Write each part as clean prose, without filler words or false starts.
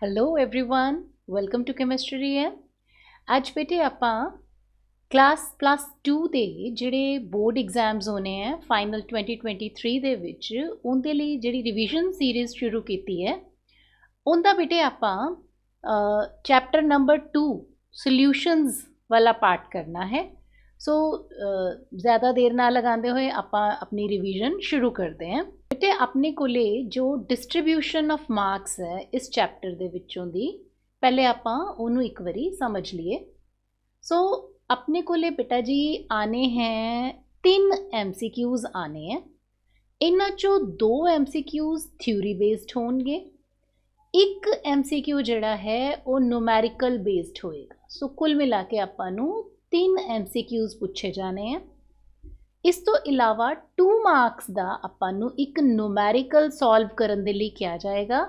Hello everyone, welcome to chemistry है। ਅੱਜ ਬੇਟੇ ਆਪਾਂ ਕਲਾਸ +2 ਦੇ ਜਿਹੜੇ ਬੋਰਡ ਐਗਜ਼ਾਮਸ ਹੋਣੇ ਆ ਫਾਈਨਲ 2023 ਦੇ ਵਿੱਚ ਉਹਦੇ ਲਈ ਜਿਹੜੀ ਰਿਵੀਜ਼ਨ ਸੀਰੀਜ਼ ਸ਼ੁਰੂ ਕੀਤੀ ਹੈ ਉਹਦਾ ਬੇਟੇ ਆਪਾਂ ਚੈਪਟਰ ਨੰਬਰ 2 ਸੋਲਿਊਸ਼ਨਸ ਵਾਲਾ ਪਾर्ट करना है। सो ज़्यादा देर ना लगाते हुए ਆਪਾਂ अपनी रिवीजन शुरू करते हैं। बेटे अपने कोले जो डिस्ट्रीब्यूशन ऑफ मार्क्स है इस चैप्टर ਦੇ ਵਿੱਚੋਂ ਦੀ ਪਹਿਲੇ ਆਪਾਂ ਉਹਨੂੰ ਇੱਕ ਵਾਰੀ समझ लिए। सो अपने कोले बेटा जी आने हैं 3 MCQs आने हैं। इन्हां चों 2 MCQs थ्योरी बेस्ड होणगे, एक MCQ जिहड़ा है वो न्यूमैरिकल बेस्ड होएगा। सो कुल मिला के आपां नूं 3 MCQs पूछे जाने हैं। इस तो इलावा 2 मार्क्स का आपां नूं एक न्यूमैरिकल सॉल्व करन दे लई किया जाएगा।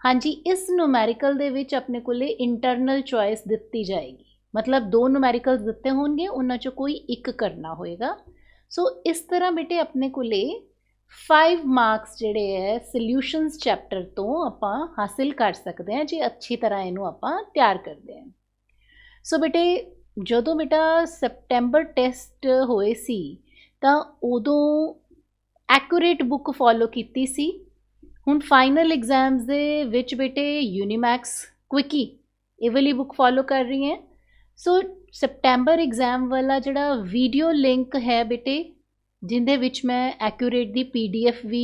हाँ जी, इस न्यूमैरिकल दे विच अपने कोले इंटरनल चॉइस दिती जाएगी, मतलब 2 न्यूमैरिकल्स दिते होणगे, उन्हां चों कोई एक करना होएगा। सो इस तरह बेटे अपने कोले 5 मार्क्स जिहड़े है सॉल्यूशंस चैप्टर तो आपां हासिल कर सकते हैं जे अच्छी तरह इहनूं आपां तैयार करते हैं। सो बेटे जदों बेटा सैप्टेंबर टेस्ट होए सी ਤਾਂ ਉਦੋਂ ਐਕੂਰੇਟ ਬੁੱਕ ਫੋਲੋ ਕੀਤੀ ਸੀ। ਹੁਣ ਫਾਈਨਲ ਐਗਜ਼ਾਮਸ ਦੇ ਵਿੱਚ ਬੇਟੇ ਯੂਨੀਮੈਕਸ ਕੁਇਕੀ ਇਹ ਵਾਲੀ ਬੁੱਕ ਫੋਲੋ ਕਰ ਰਹੀ ਹੈ। ਸੋ ਸੈਪਟੈਂਬਰ ਐਗਜ਼ਾਮ ਵਾਲਾ ਜਿਹੜਾ ਵੀਡੀਓ ਲਿੰਕ ਹੈ ਬੇਟੇ ਜਿੰਦੇ ਵਿੱਚ ਮੈਂ ਐਕੂਰੇਟ ਦੀ PDF ਵੀ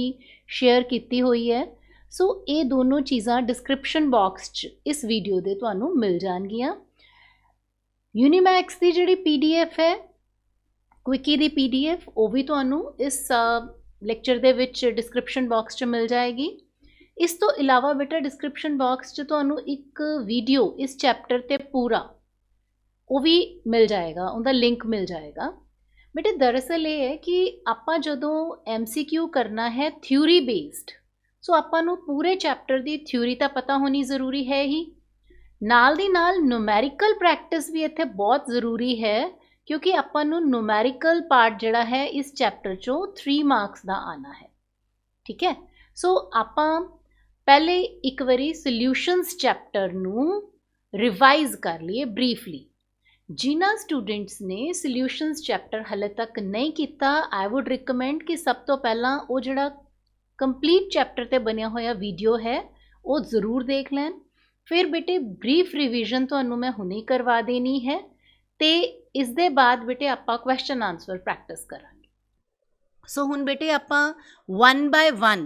ਸ਼ੇਅਰ ਕੀਤੀ ਹੋਈ ਹੈ। ਸੋ ਇਹ ਦੋਨੋਂ ਚੀਜ਼ਾਂ ਡਿਸਕ੍ਰਿਪਸ਼ਨ ਬਾਕਸ 'ਚ ਇਸ ਵੀਡੀਓ ਦੇ ਤੁਹਾਨੂੰ ਮਿਲ ਜਾਣਗੀਆਂ। ਯੂਨੀਮੈਕਸ ਦੀ ਜਿਹੜੀ PDF ਹੈ क्विकी दी PDF वो भी तुहानू इस लेक्चर दे विच डिस्क्रिप्शन बॉक्स च मिल जाएगी। इस तो इलावा बेटा डिस्क्रिप्शन बॉक्स च तुहानू एक वीडियो इस चैप्टर ते पूरा वो भी मिल जाएगा, उनका लिंक मिल जाएगा। बेटे दरअसल ये है कि आपां जदों MCQ करना है थ्योरी बेस्ड, सो आपां नू पूरे चैप्टर दी थ्योरी तां पता होनी ज़रूरी है ही, नाल दी नाल न्यूमैरिकल प्रैक्टिस भी इत्थे बहुत ज़रूरी है क्योंकि आपां नूं न्यूमैरिकल पार्ट जिहड़ा है इस चैप्टर चों 3 मार्क्स का आना है। ठीक है, सो आपां पहले एक बारी सॉल्यूशंस चैप्टर नूं रिवाइज कर लिए ब्रीफली। जिन्हां स्टूडेंट्स ने सॉल्यूशंस चैप्टर हले तक नहीं किया, आई वुड रिकमेंड कि सब तो पहला वो जिहड़ा कंप्लीट चैप्टर ते बनिया होया वीडियो है वो ज़रूर देख लैन। फिर बेटे ब्रीफ रिविजन तुहानूं मैं हुणे करवा देनी है ते इस दे बाद बेटे आपां क्वेश्चन आंसर प्रैक्टिस करांगे। सो हुण बेटे आपां 1 बाय 1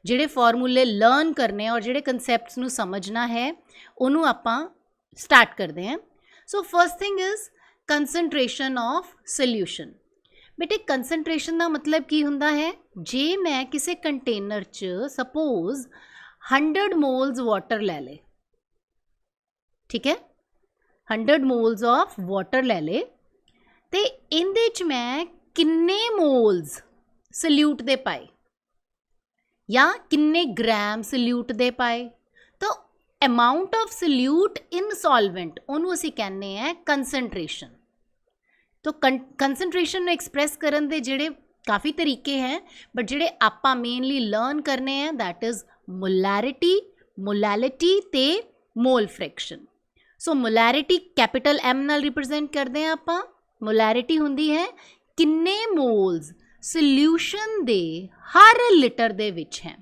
जिहड़े फॉर्मूले लर्न करने और जिहड़े कंसैप्ट्स नूं समझना है उहनूं आपां स्टार्ट करते हैं। So first thing is concentration of solution. बेटे कंसनट्रेशन का मतलब की हुंदा है, जे मैं किसी कंटेनर च सपोज 100 मोल्स वाटर ले ले, ठीक है, 100 मोल्स ऑफ वाटर ले ले ते इहदे च मैं किन्ने मोल्स सल्यूट दे पाए या किन्ने ग्राम सल्यूट दे पाए, तो amount of solute in solvent उन्होंने असी कहने हैं कंसनट्रेशन। तो कंसनट्रेशन एक्सप्रैस करन दे जिहड़े काफ़ी तरीके हैं, बट जिहड़े आपां मेनली लर्न करने हैं दैट इज़ मोलैरिटी, मोलैलिटी ते mole fraction. So molarity capital M नाल रिप्रजेंट करते हैं आपां। मोलैरिटी हुंदी है किन्ने मोल्स सॉल्यूशन दे हर लीटर दे विच हैं,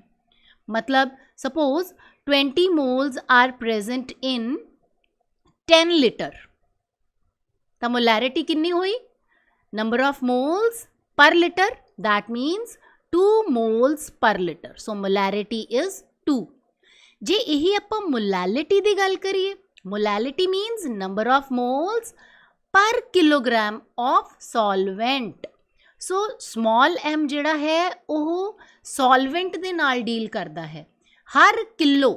मतलब suppose 20 moles are present in 10 litre, तो मोलैरिटी किन्नी हुई, number of moles per litre, that means 2 moles per litre. So molarity is 2। जे यही आपां मोलैलिटी दी गल करिए, molality means number of moles per kilogram of solvent. So small m जिहड़ा है वह सॉल्वेंट दे नाल डील करता है, हर किलो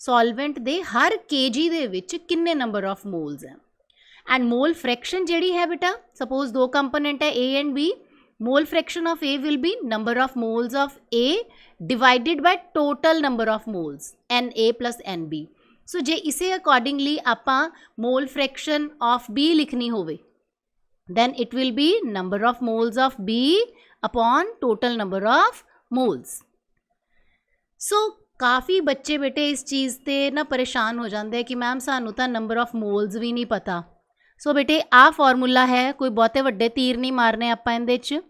सॉल्वेंट दे हर kg दे विच किन्ने नंबर ऑफ मोल्स हैं। एंड मोल फ्रैक्शन जिहड़ी है बेटा, सपोज 2 कंपोनेंट है A and B, mole fraction of A will be number of moles of A divided by total number of moles NA plus NB। सो जे इसे accordingly आपां मोल fraction of B लिखनी होवे then it will be number of moles of B upon total number of moles. So काफ़ी बच्चे बेटे इस चीज़ ते ना परेशान हो जाते हैं कि मैम सानू तो नंबर ऑफ मोल्स भी नहीं पता। सो बेटे आ फॉर्मूला है, कोई बहुते वड्डे तीर नहीं मारने आपां इहदे च।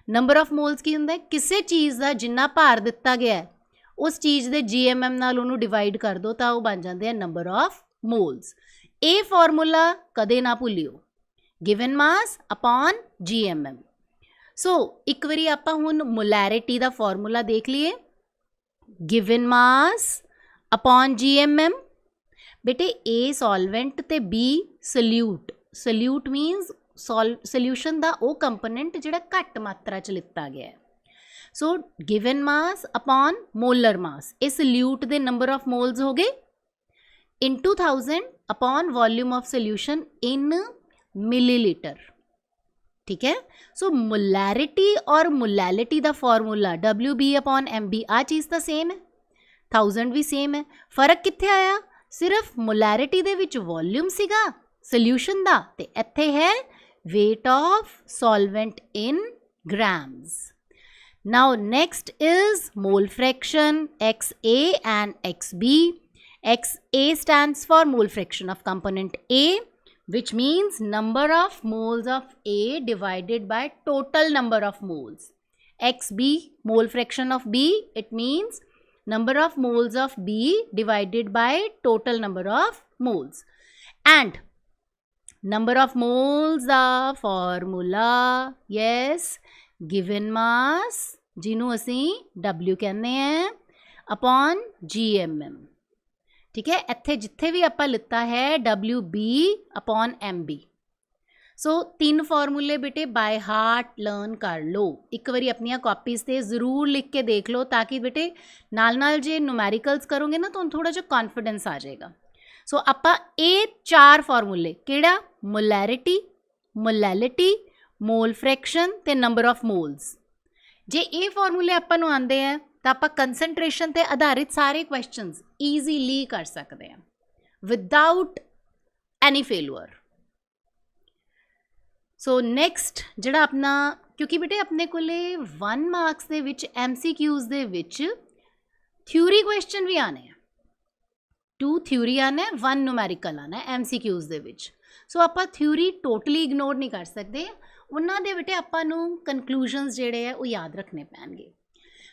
नंबर ऑफ मोल्स की हुंदा है, किसी चीज़ का जिन्ना भार दिता गया है उस चीज़ के GMM नाल उहनूं डिवाइड कर दो तो वह बन जाते हैं नंबर ऑफ मोल्स। ये फॉर्मूला कदे ना भुलियो, गिवन मास अपॉन GMM। सो एक बारी आपां हुण मोलैरिटी का फॉर्मूला देख लीए, गिवन मास अपॉन GMM। बेटे ए सॉल्वेंट ते B solute. Solute means solution का वो कंपोनेंट जिहड़ा घट मात्रा च लिता गया है। So given mass upon molar मास, ये सल्यूट के नंबर ऑफ मोल्स हो गए into 1000 upon volume of solution in millilitre. ठीक है। सो मोलैरिटी और मोलैलिटी का फॉर्मूला WB अपॉन MB, आ चीज़ तो सेम है, 1000 भी सेम है। फर्क कित्थे आया, सिर्फ मोलैरिटी दे विच वॉल्यूम सीगा सल्यूशन दा ते इत्थे है weight of solvent in grams. Now next is mole fraction XA and XB। XA stands for mole fraction of component A, which means number of moles of A divided by total number of moles. XB, mole fraction of B, it means number of moles of B divided by total number of moles. And number of moles the formula, yes, given mass जिन्हों असी W कहने हैं upon GMM। ठीक है, इत्थे जिथे भी आपां लिता है WB अपॉन MB। सो 3 फॉर्मूले बेटे बाय हार्ट लर्न कर लो, एक बारी अपनिया कॉपीज़ से जरूर लिख के देख लो ताकि बेटे नाल नाल जे न्यूमेरिकल्स करोगे ना तो थोड़ा जो कॉन्फिडेंस आ जाएगा। सो आपां ये 4 फॉर्मूले केड़ा, मोलैरिटी, मोलैलिटी, मोल फ्रैक्शन ते नंबर ऑफ मोल्स, जे ये फॉर्मूले आपां नूं आंदे हैं तो आप कंसनट्रेशन ते आधारित सारे क्वेश्चनस ईजीली कर सकते हैं without any failure. So next जिहड़ा अपना, क्योंकि बेटे अपने कोले 1 मार्क्स दे विच MCQs दे विच थ्योरी क्वेश्चन भी आने हैं, 2 थ्योरी आना है, 1 न्यूमेरिकल आना है MCQs दे विच। सो आप थ्योरी टोटली इग्नोर नहीं कर सकते, उन्हां दे बेटे आपां नूं कंक्लूजनस जिहड़े है वो याद रखने पैणगे।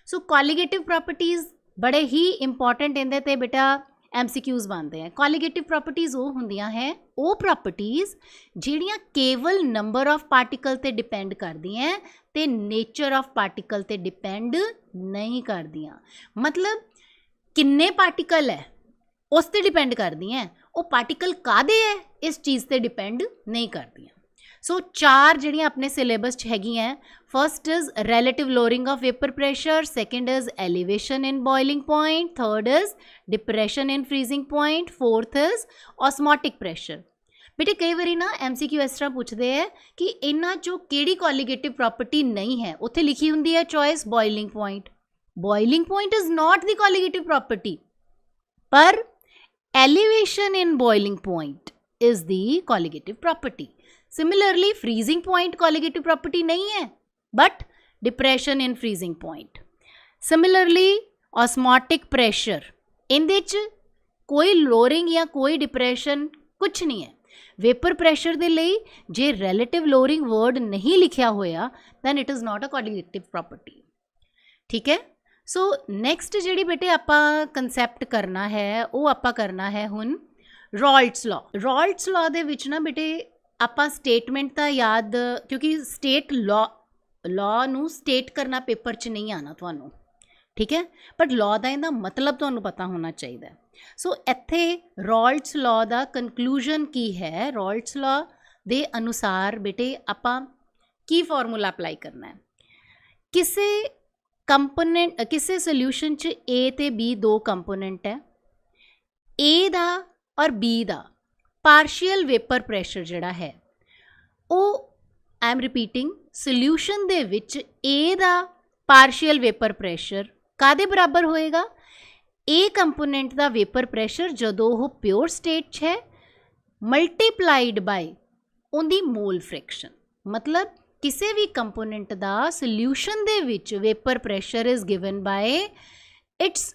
सो कॉलीगेटिव प्रॉपर्टीज़ बड़े ही इंपॉर्टेंट इहदे ते बेटा MCQs बनते हैं। कॉलीगेटिव प्रॉपर्टीज़ वो होंदियां हैं, वो प्रॉपर्टीज़ जिहड़ियां केवल नंबर ऑफ पार्टिकल ते डिपेंड करदियां हैं ते नेचर ऑफ पार्टिकल ते डिपेंड नहीं करदियां। मतलब किन्ने पार्टिकल है उस ते डिपेंड करदियां हैं, वो पार्टिकल कादे है इस चीज़ ते डिपेंड नहीं करदियां। सो 4 जिहड़ियां अपने सिलेबस च हैगियां, first is relative lowering of vapour pressure, second is elevation in boiling point, third is depression in freezing point, fourth is osmotic pressure. बेटे कई बारी ना MCQ इस तरह पूछते हैं कि इन्हां चों किहड़ी कॉलीगेटिव प्रॉपर्टी नहीं है, उत्थे लिखी हुंदी है choice boiling point. Boiling point is not the colligative property, पर elevation in boiling point is the colligative property. Similarly freezing point colligative property नहीं है, but depression in freezing point. Similarly osmotic pressure, इहदे च कोई lowering या कोई depression कुछ नहीं है। वेपर प्रेशर दे लई जे रिलेटिव लोअरिंग वर्ड नहीं लिखिया होया then it is not a colligative property. ठीक है। सो नैक्सट जिहड़ी बेटे आपां कंसैप्ट करना है वो आपां करना है हुण रॉल्ट्स लॉ। रॉल्ट्स लॉ दे विच ना बेटे आपां स्टेटमेंट तो याद, क्योंकि स्टेट लॉ नूं स्टेट करना पेपर च नहीं आना तुहानूं, ठीक है, बट लॉ का इहदा मतलब तुहानूं पता होना चाहिए। सो इत्थे रॉल्ट्स लॉ का कंक्लूजन की है, रॉल्ट्स लॉ दे अनुसार बेटे आपां की फॉर्मूला अप्लाई करना है। किसी कंपोनेंट, किसी सोल्यूशन च A ते B 2 कंपोनेंट है, A दा और B दा पार्शियल वेपर प्रेशर जिहड़ा है वो, आई am repeating, solution they which A दा पार्शियल वेपर प्रेशर कादे बराबर होएगा, A कंपोनेंट दा वेपर प्रेशर जदों वो प्योर स्टेट है मल्टीप्लाइड बाय उनदी मोल फ्रैक्शन। मतलब किसी भी कंपोनेंट दा solution they which vapour pressure is given by it's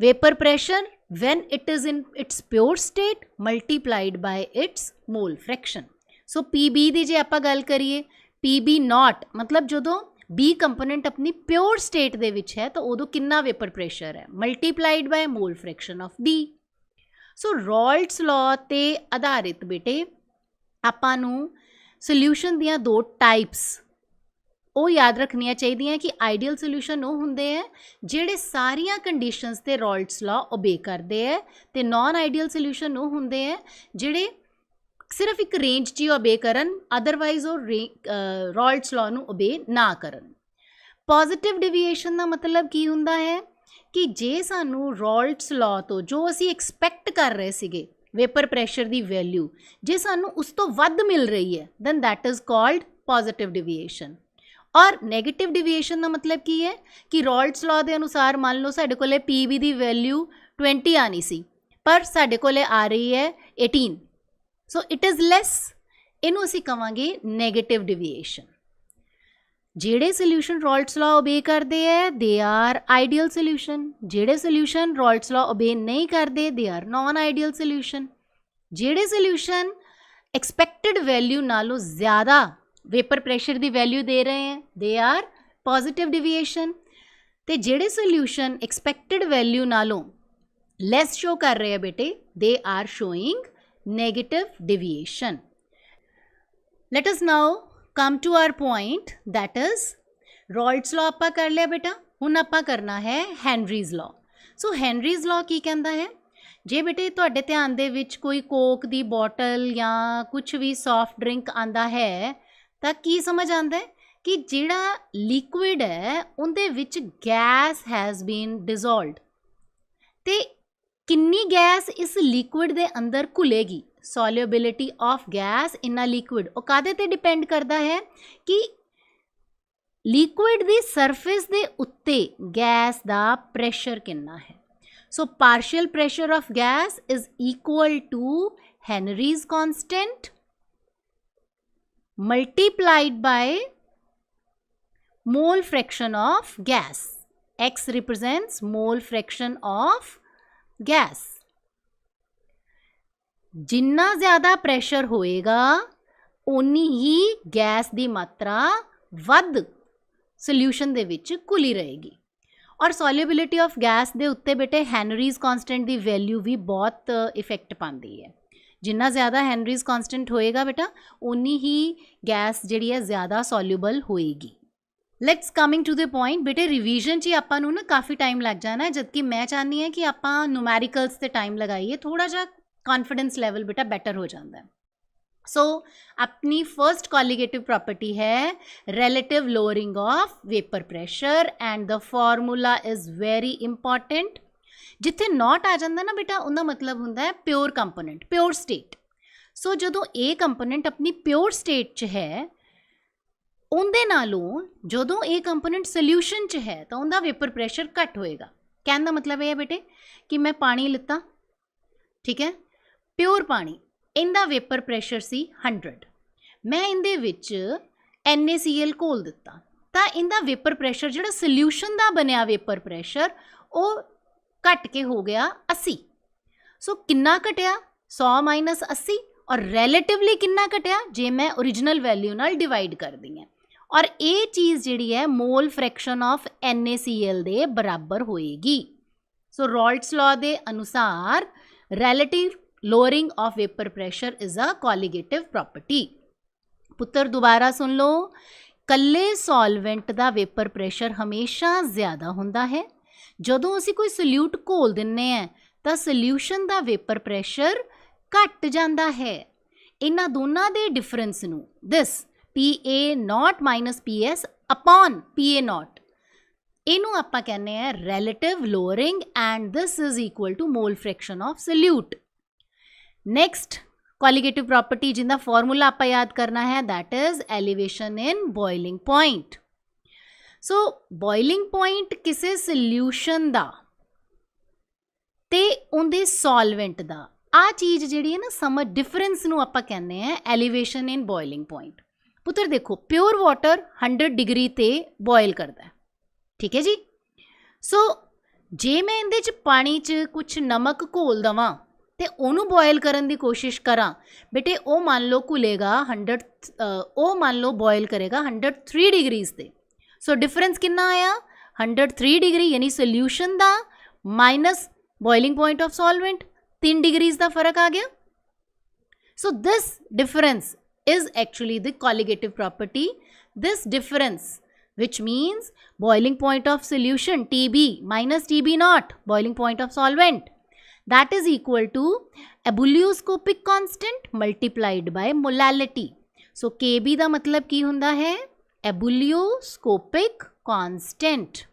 vapour pressure when it is in its pure state multiplied by its mole fraction. So PB ਦੀ ਜੇ ਆਪਾਂ ਗੱਲ ਕਰੀਏ PB नॉट मतलब ਜਦੋਂ B ਕੰਪੋਨੈਂਟ ਆਪਣੀ ਪਿਓਰ ਸਟੇਟ ਦੇ ਵਿੱਚ ਹੈ ਤਾਂ ਉਦੋਂ ਕਿੰਨਾ ਵੇਪਰ ਪ੍ਰੈਸ਼ਰ ਹੈ multiplied by mole fraction of D. So Raoult's law ਤੇ ਆਧਾਰਿਤ ਬੇਟੇ ਆਪਾਂ ਨੂੰ ਸੋਲਿਊਸ਼ਨ ਦੀਆਂ ਦੋ ਟਾਈਪਸ ਉਹ ਯਾਦ ਰੱਖਣੀਆਂ ਚਾਹੀਦੀਆਂ ਕਿ ਆਈਡੀਅਲ ਸੋਲਿਊਸ਼ਨ ਉਹ ਹੁੰਦੇ ਹੈ ਜਿਹੜੇ ਸਾਰੀਆਂ ਕੰਡੀਸ਼ਨਸ ਤੇ ਰੌਲਟਸ ਲਾਅ ਓਬੇ ਕਰਦੇ ਹੈ ਤੇ ਨਾਨ ਆਈਡੀਅਲ ਸੋਲਿਊਸ਼ਨ ਉਹ ਹੁੰਦੇ ਹੈ ਜਿਹੜੇ ਸਿਰਫ ਇੱਕ ਰੇਂਜ 'ਚ ਹੀ ਓਬੇ ਕਰਨ ਅਦਰਵਾਈਜ਼ ਉਹ ਰੌਲਟਸ ਲਾਅ ਨੂੰ ਓਬੇ ਨਾ ਕਰਨ. ਪੋਜ਼ੀਟਿਵ ਡਿਵੀਏਸ਼ਨ ਦਾ ਮਤਲਬ ਕੀ ਹੁੰਦਾ ਹੈ ਕਿ ਜੇ ਸਾਨੂੰ ਰੌਲਟਸ ਲਾਅ ਤੋਂ ਜੋ ਅਸੀਂ ਐਕਸਪੈਕਟ ਕਰ ਰਹੇ ਸੀਗੇ ਵੇਪਰ ਪ੍ਰੈਸ਼ਰ ਦੀ ਵੈਲਿਊ ਜੇ ਸਾਨੂੰ ਉਸ ਤੋਂ ਵੱਧ ਮਿਲ ਰਹੀ ਹੈ then that is called positive deviation. ਔਰ ਨੈਗੇਟਿਵ ਡਿਵੀਏਸ਼ਨ ਦਾ ਮਤਲਬ ਕੀ ਹੈ ਕਿ ਰੌਲਟਸ ਲਾਅ ਦੇ ਅਨੁਸਾਰ ਮੰਨ ਲਓ ਸਾਡੇ ਕੋਲੇ PB ਦੀ ਵੈਲਿਊ 20 ਆਣੀ ਸੀ ਪਰ ਸਾਡੇ ਕੋਲੇ ਆ ਰਹੀ ਹੈ 18. ਸੋ ਇਟ ਇਜ਼ ਲੈਸ. ਇਹਨੂੰ ਅਸੀਂ ਕਵਾਂਗੇ ਨੈਗੇਟਿਵ ਡਿਵੀਏਸ਼ਨ. ਜਿਹੜੇ ਸੋਲਿਊਸ਼ਨ ਰੌਲਟਸ ਲਾਅ ਓਬੇ ਕਰਦੇ ਹੈ ਦੇ ਆਰ ਆਈਡੀਅਲ ਸੋਲਿਊਸ਼ਨ. ਜਿਹੜੇ ਸੋਲਿਊਸ਼ਨ ਰੌਲਟਸ ਲਾਅ ਓਬੇ ਨਹੀਂ ਕਰਦੇ they are non ideal solution. ਜਿਹੜੇ ਸੋਲਿਊਸ਼ਨ ਐਕਸਪੈਕਟਡ ਵੈਲਿਊ ਨਾਲੋਂ ਜ਼ਿਆਦਾ ਵੇਪਰ ਪ੍ਰੈਸ਼ਰ ਦੀ ਵੈਲਿਊ ਦੇ ਰਹੇ ਹੈ ਦੇ ਆਰ ਪੋਜ਼ੀਟਿਵ ਡਿਵੀਏਸ਼ਨ. ਤੇ ਜਿਹੜੇ ਸੋਲਿਊਸ਼ਨ ਐਕਸਪੈਕਟਡ ਵੈਲਿਊ ਨਾਲੋਂ ਲੈਸ ਸ਼ੋ ਕਰ ਰਹੇ ਹੈ ਬੇਟੇ they are showing negative deviation. Let us now come to our point that is Rayleigh's law ਆਪਾਂ ਕਰ ਲਿਆ ਬੇਟਾ. ਹੁਣ ਆਪਾਂ ਕਰਨਾ ਹੈ ਹੈਨਰੀਜ਼ ਲਾਅ. ਸੋ ਹੈਨਰੀਜ਼ ਲਾਅ ਕੀ ਕਹਿੰਦਾ ਹੈ ਜੇ ਬੇਟੇ ਤੁਹਾਡੇ ਧਿਆਨ ਦੇ ਵਿੱਚ ਕੋਈ ਕੋਕ ਦੀ ਬੋਟਲ ਜਾਂ ਕੁਝ ਵੀ ਸੌਫਟ ਡਰਿੰਕ ਆਂਦਾ ਹੈ ਤਾਂ ਕੀ ਸਮਝ ਆਉਂਦਾ ਹੈ ਕਿ ਜਿਹੜਾ ਲਿਕੁਇਡ ਹੈ ਉਹਦੇ ਵਿੱਚ ਗੈਸ ਹੈਜ਼ ਬੀਨ ਡਿਜ਼ੋਲਵਡ ਤੇ ਕਿੰਨੀ ਗੈਸ ਇਸ ਲਿਕੁਇਡ ਦੇ ਅੰਦਰ ਘੁਲੇਗੀ solubility of gas in a liquid ਉਹ ਕਾਹਦੇ ਤੇ ਡਿਪੈਂਡ ਕਰਦਾ ਹੈ ਕਿ ਲਿਕੁਇਡ ਦੀ ਸਰਫੇਸ ਦੇ ਉੱਤੇ ਗੈਸ ਦਾ ਪ੍ਰੈਸ਼ਰ ਕਿੰਨਾ ਹੈ. So partial pressure of gas is equal to Henry's constant multiplied by mole fraction of gas. X represents mole fraction of gas. जिन्ना ज़्यादा प्रेशर होएगा उन्नी ही गैस दी मात्रा वध सोल्यूशन दे विच घुली रहेगी. और सॉल्युबिलिटी ऑफ गैस दे उत्ते बेटे हैनरीज कॉन्स्टेंट दी वैल्यू भी बहुत इफेक्ट पाती है. जिन्ना ज़्यादा हैनरीज कॉन्स्टेंट होएगा बेटा उन्नी ही गैस जिहड़ी है ज़्यादा सॉल्यूबल होएगी. Let's coming to the point ਬੇਟੇ ਰਿਵੀਜ਼ਨ 'ਚ ਹੀ ਆਪਾਂ ਨੂੰ ਨਾ ਕਾਫੀ ਟਾਈਮ ਲੱਗ ਜਾਣਾ ਜਦਕਿ ਮੈਂ ਚਾਹੁੰਦੀ ਹਾਂ ਕਿ ਆਪਾਂ ਨੂਮੈਰੀਕਲਸ 'ਤੇ ਟਾਈਮ ਲਗਾਈਏ ਥੋੜ੍ਹਾ ਜਿਹਾ ਕੌਨਫੀਡੈਂਸ ਲੈਵਲ ਬੇਟਾ ਬੈਟਰ ਹੋ ਜਾਂਦਾ ਹੈ. ਸੋ ਆਪਣੀ ਫਰਸਟ ਕੋਲੀਗੇਟਿਵ ਪ੍ਰੋਪਰਟੀ ਹੈ relative lowering of vapour pressure and the formula is very important. ਜਿੱਥੇ ਨੋਟ ਆ ਜਾਂਦਾ ਨਾ ਬੇਟਾ ਉਹਦਾ ਮਤਲਬ ਹੁੰਦਾ ਹੈ pure component pure state. So ਜਦੋਂ ਇਹ ਕੰਪੋਨੈਂਟ ਆਪਣੀ ਪਿਓਰ ਸਟੇਟ 'ਚ ਹੈ ਉਹਦੇ ਨਾਲੋਂ ਜਦੋਂ ਇਹ ਕੰਪੋਨੈਂਟ ਸੋਲਿਊਸ਼ਨ 'ਚ ਹੈ ਤਾਂ ਉਹਦਾ ਵੇਪਰ ਪ੍ਰੈਸ਼ਰ ਘੱਟ ਹੋਏਗਾ. ਕਹਿਣ ਦਾ ਮਤਲਬ ਇਹ ਹੈ ਬੇਟੇ ਕਿ ਮੈਂ ਪਾਣੀ ਲਿੱਤਾ ਠੀਕ ਹੈ ਪਿਓਰ ਪਾਣੀ ਇਹਦਾ ਵੇਪਰ ਪ੍ਰੈਸ਼ਰ ਸੀ 100 ਮੈਂ ਇਹਦੇ ਵਿੱਚ NaCl ਘੋਲ ਦਿੱਤਾ ਤਾਂ ਇਹਦਾ ਵੇਪਰ ਪ੍ਰੈਸ਼ਰ ਜਿਹੜਾ ਸੋਲਿਊਸ਼ਨ ਦਾ ਬਣਿਆ ਵੇਪਰ ਪ੍ਰੈਸ਼ਰ ਉਹ ਘਟ ਕੇ ਹੋ ਗਿਆ 80. ਸੋ ਕਿੰਨਾ ਘਟਿਆ 100 - 80 ਔਰ ਰਿਲੇਟਿਵਲੀ ਕਿੰਨਾ ਘਟਿਆ ਜੇ ਮੈਂ ओरिजिनल ਵੈਲਿਊ ਨਾਲ ਡਿਵਾਈਡ ਕਰਦੀ ਹਾਂ ਔਰ ਇਹ ਚੀਜ਼ ਜਿਹੜੀ ਹੈ ਮੋਲ ਫ੍ਰੈਕਸ਼ਨ ਆਫ NaCl ਦੇ ਬਰਾਬਰ ਹੋਏਗੀ. ਸੋ ਰੌਲਟਸ ਲਾਅ ਦੇ ਅਨੁਸਾਰ relative lowering of vapour pressure is a colligative property. ਪੁੱਤਰ ਦੁਬਾਰਾ ਸੁਣ ਲਓ ਕੱਲੇ ਸੋਲਵੈਂਟ ਦਾ ਵੇਪਰ ਪ੍ਰੈਸ਼ਰ ਹਮੇਸ਼ਾ ਜ਼ਿਆਦਾ ਹੁੰਦਾ ਹੈ. ਜਦੋਂ ਅਸੀਂ ਕੋਈ ਸੋਲਿਊਟ ਘੋਲ ਦਿੰਨੇ ਆ ਤਾਂ ਸੋਲਿਊਸ਼ਨ ਦਾ ਵੇਪਰ ਪ੍ਰੈਸ਼ਰ ਘਟ ਜਾਂਦਾ ਹੈ. ਇਹਨਾਂ ਦੋਨਾਂ ਦੇ ਡਿਫਰੈਂਸ ਨੂੰ ਦਿਸ PA0 - PS upon PA0 ਇਹਨੂੰ ਆਪਾਂ ਕਹਿੰਦੇ ਆ relative lowering and this is equal to mole fraction of solute. Next colligative property ਜਿਹਦਾ ਫਾਰਮੂਲਾ ਆਪਾਂ ਯਾਦ ਕਰਨਾ ਹੈ that is elevation in boiling point. So boiling point ਕਿਸੇ ਸੋਲਿਊਸ਼ਨ ਦਾ ਤੇ ਉਹਦੇ ਸੋਲਵੈਂਟ ਦਾ ਆ ਚੀਜ਼ ਜਿਹੜੀ ਹੈ ਨਾ ਸਮਝ ਡਿਫਰੈਂਸ ਨੂੰ ਆਪਾਂ ਕਹਿੰਦੇ ਆ ਐਲੀਵੇਸ਼ਨ ਇਨ ਬੋਇਲਿੰਗ ਪੁਆਇੰਟ. ਪੁੱਤਰ ਦੇਖੋ ਪਿਓਰ ਵਾਟਰ 100 ਡਿਗਰੀ ਤੇ ਬੋਇਲ ਕਰਦਾ ਠੀਕ ਹੈ ਜੀ. ਸੋ ਜੇ ਮੈਂ ਇਹਦੇ 'ਚ ਪਾਣੀ 'ਚ ਕੁਛ ਨਮਕ ਘੋਲ ਦੇਵਾਂ ਤੇ ਉਹਨੂੰ ਬੋਇਲ ਕਰਨ ਦੀ ਕੋਸ਼ਿਸ਼ ਕਰਾਂ ਬੇਟੇ, ਉਹ ਮੰਨ ਲਓ ਘੁਲੇਗਾ 100 ਉਹ ਮੰਨ ਲਓ ਬੋਇਲ ਕਰੇਗਾ 103 ਡਿਗਰੀਜ਼ 'ਤੇ। ਸੋ ਡਿਫਰੈਂਸ ਕਿੰਨਾ ਆਇਆ? 103 ਡਿਗਰੀ, ਯਾਨੀ ਸੋਲਿਊਸ਼ਨ ਦਾ minus boiling point of solvent, 3 degrees ਦਾ ਫਰਕ ਆ ਗਿਆ। So this difference is actually the colligative property. This difference, which means boiling point of solution TB minus TB naught, boiling point of solvent, that is equal to ebullioscopic constant multiplied by molality. So KB ਦਾ ਮਤਲਬ ਕੀ ਹੁੰਦਾ ਹੈ? ebullioscopic constant.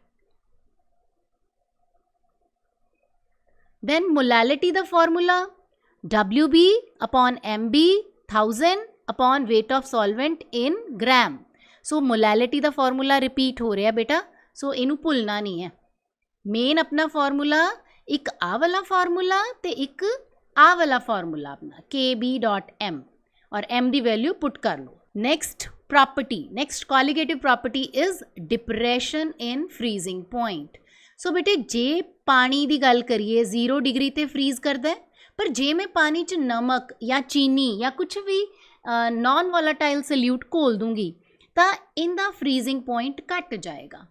Then molality the formula WB upon MB 1000 upon weight of solvent in gram. So molality the formula repeat ਹੋ ਰਿਹਾ ਬੇਟਾ, ਸੋ ਇਹਨੂੰ ਭੁੱਲਣਾ ਨਹੀਂ ਹੈ। ਮੇਨ ਆਪਣਾ formula ਇੱਕ ਆਹ ਵਾਲਾ formula ਤੇ ਇੱਕ ਆਹ ਵਾਲਾ formula ਆਪਣਾ KB.m, ਔਰ m ਦੀ ਵੈਲਿਊ ਪੁੱਟ ਕਰ ਲਓ। Next property, next colligative property is depression in freezing point. ਸੋ ਬੇਟੇ ਜੇ ਪਾਣੀ ਦੀ ਗੱਲ ਕਰੀਏ 0 ਡਿਗਰੀ ਤੇ ਫਰੀਜ਼ ਕਰਦਾ, ਪਰ ਜੇ ਮੈਂ ਪਾਣੀ 'ਚ ਨਮਕ ਜਾਂ ਚੀਨੀ ਜਾਂ ਕੁਛ ਵੀ ਨॉन ਵੋਲਾਟਾਈਲ ਸੋਲਿਊਟ ਘੋਲ ਦੂੰਗੀ ਤਾਂ ਇਹਦਾ ਫਰੀਜ਼ਿੰਗ ਪੁਆਇੰਟ ਘਟ ਜਾਏਗਾ।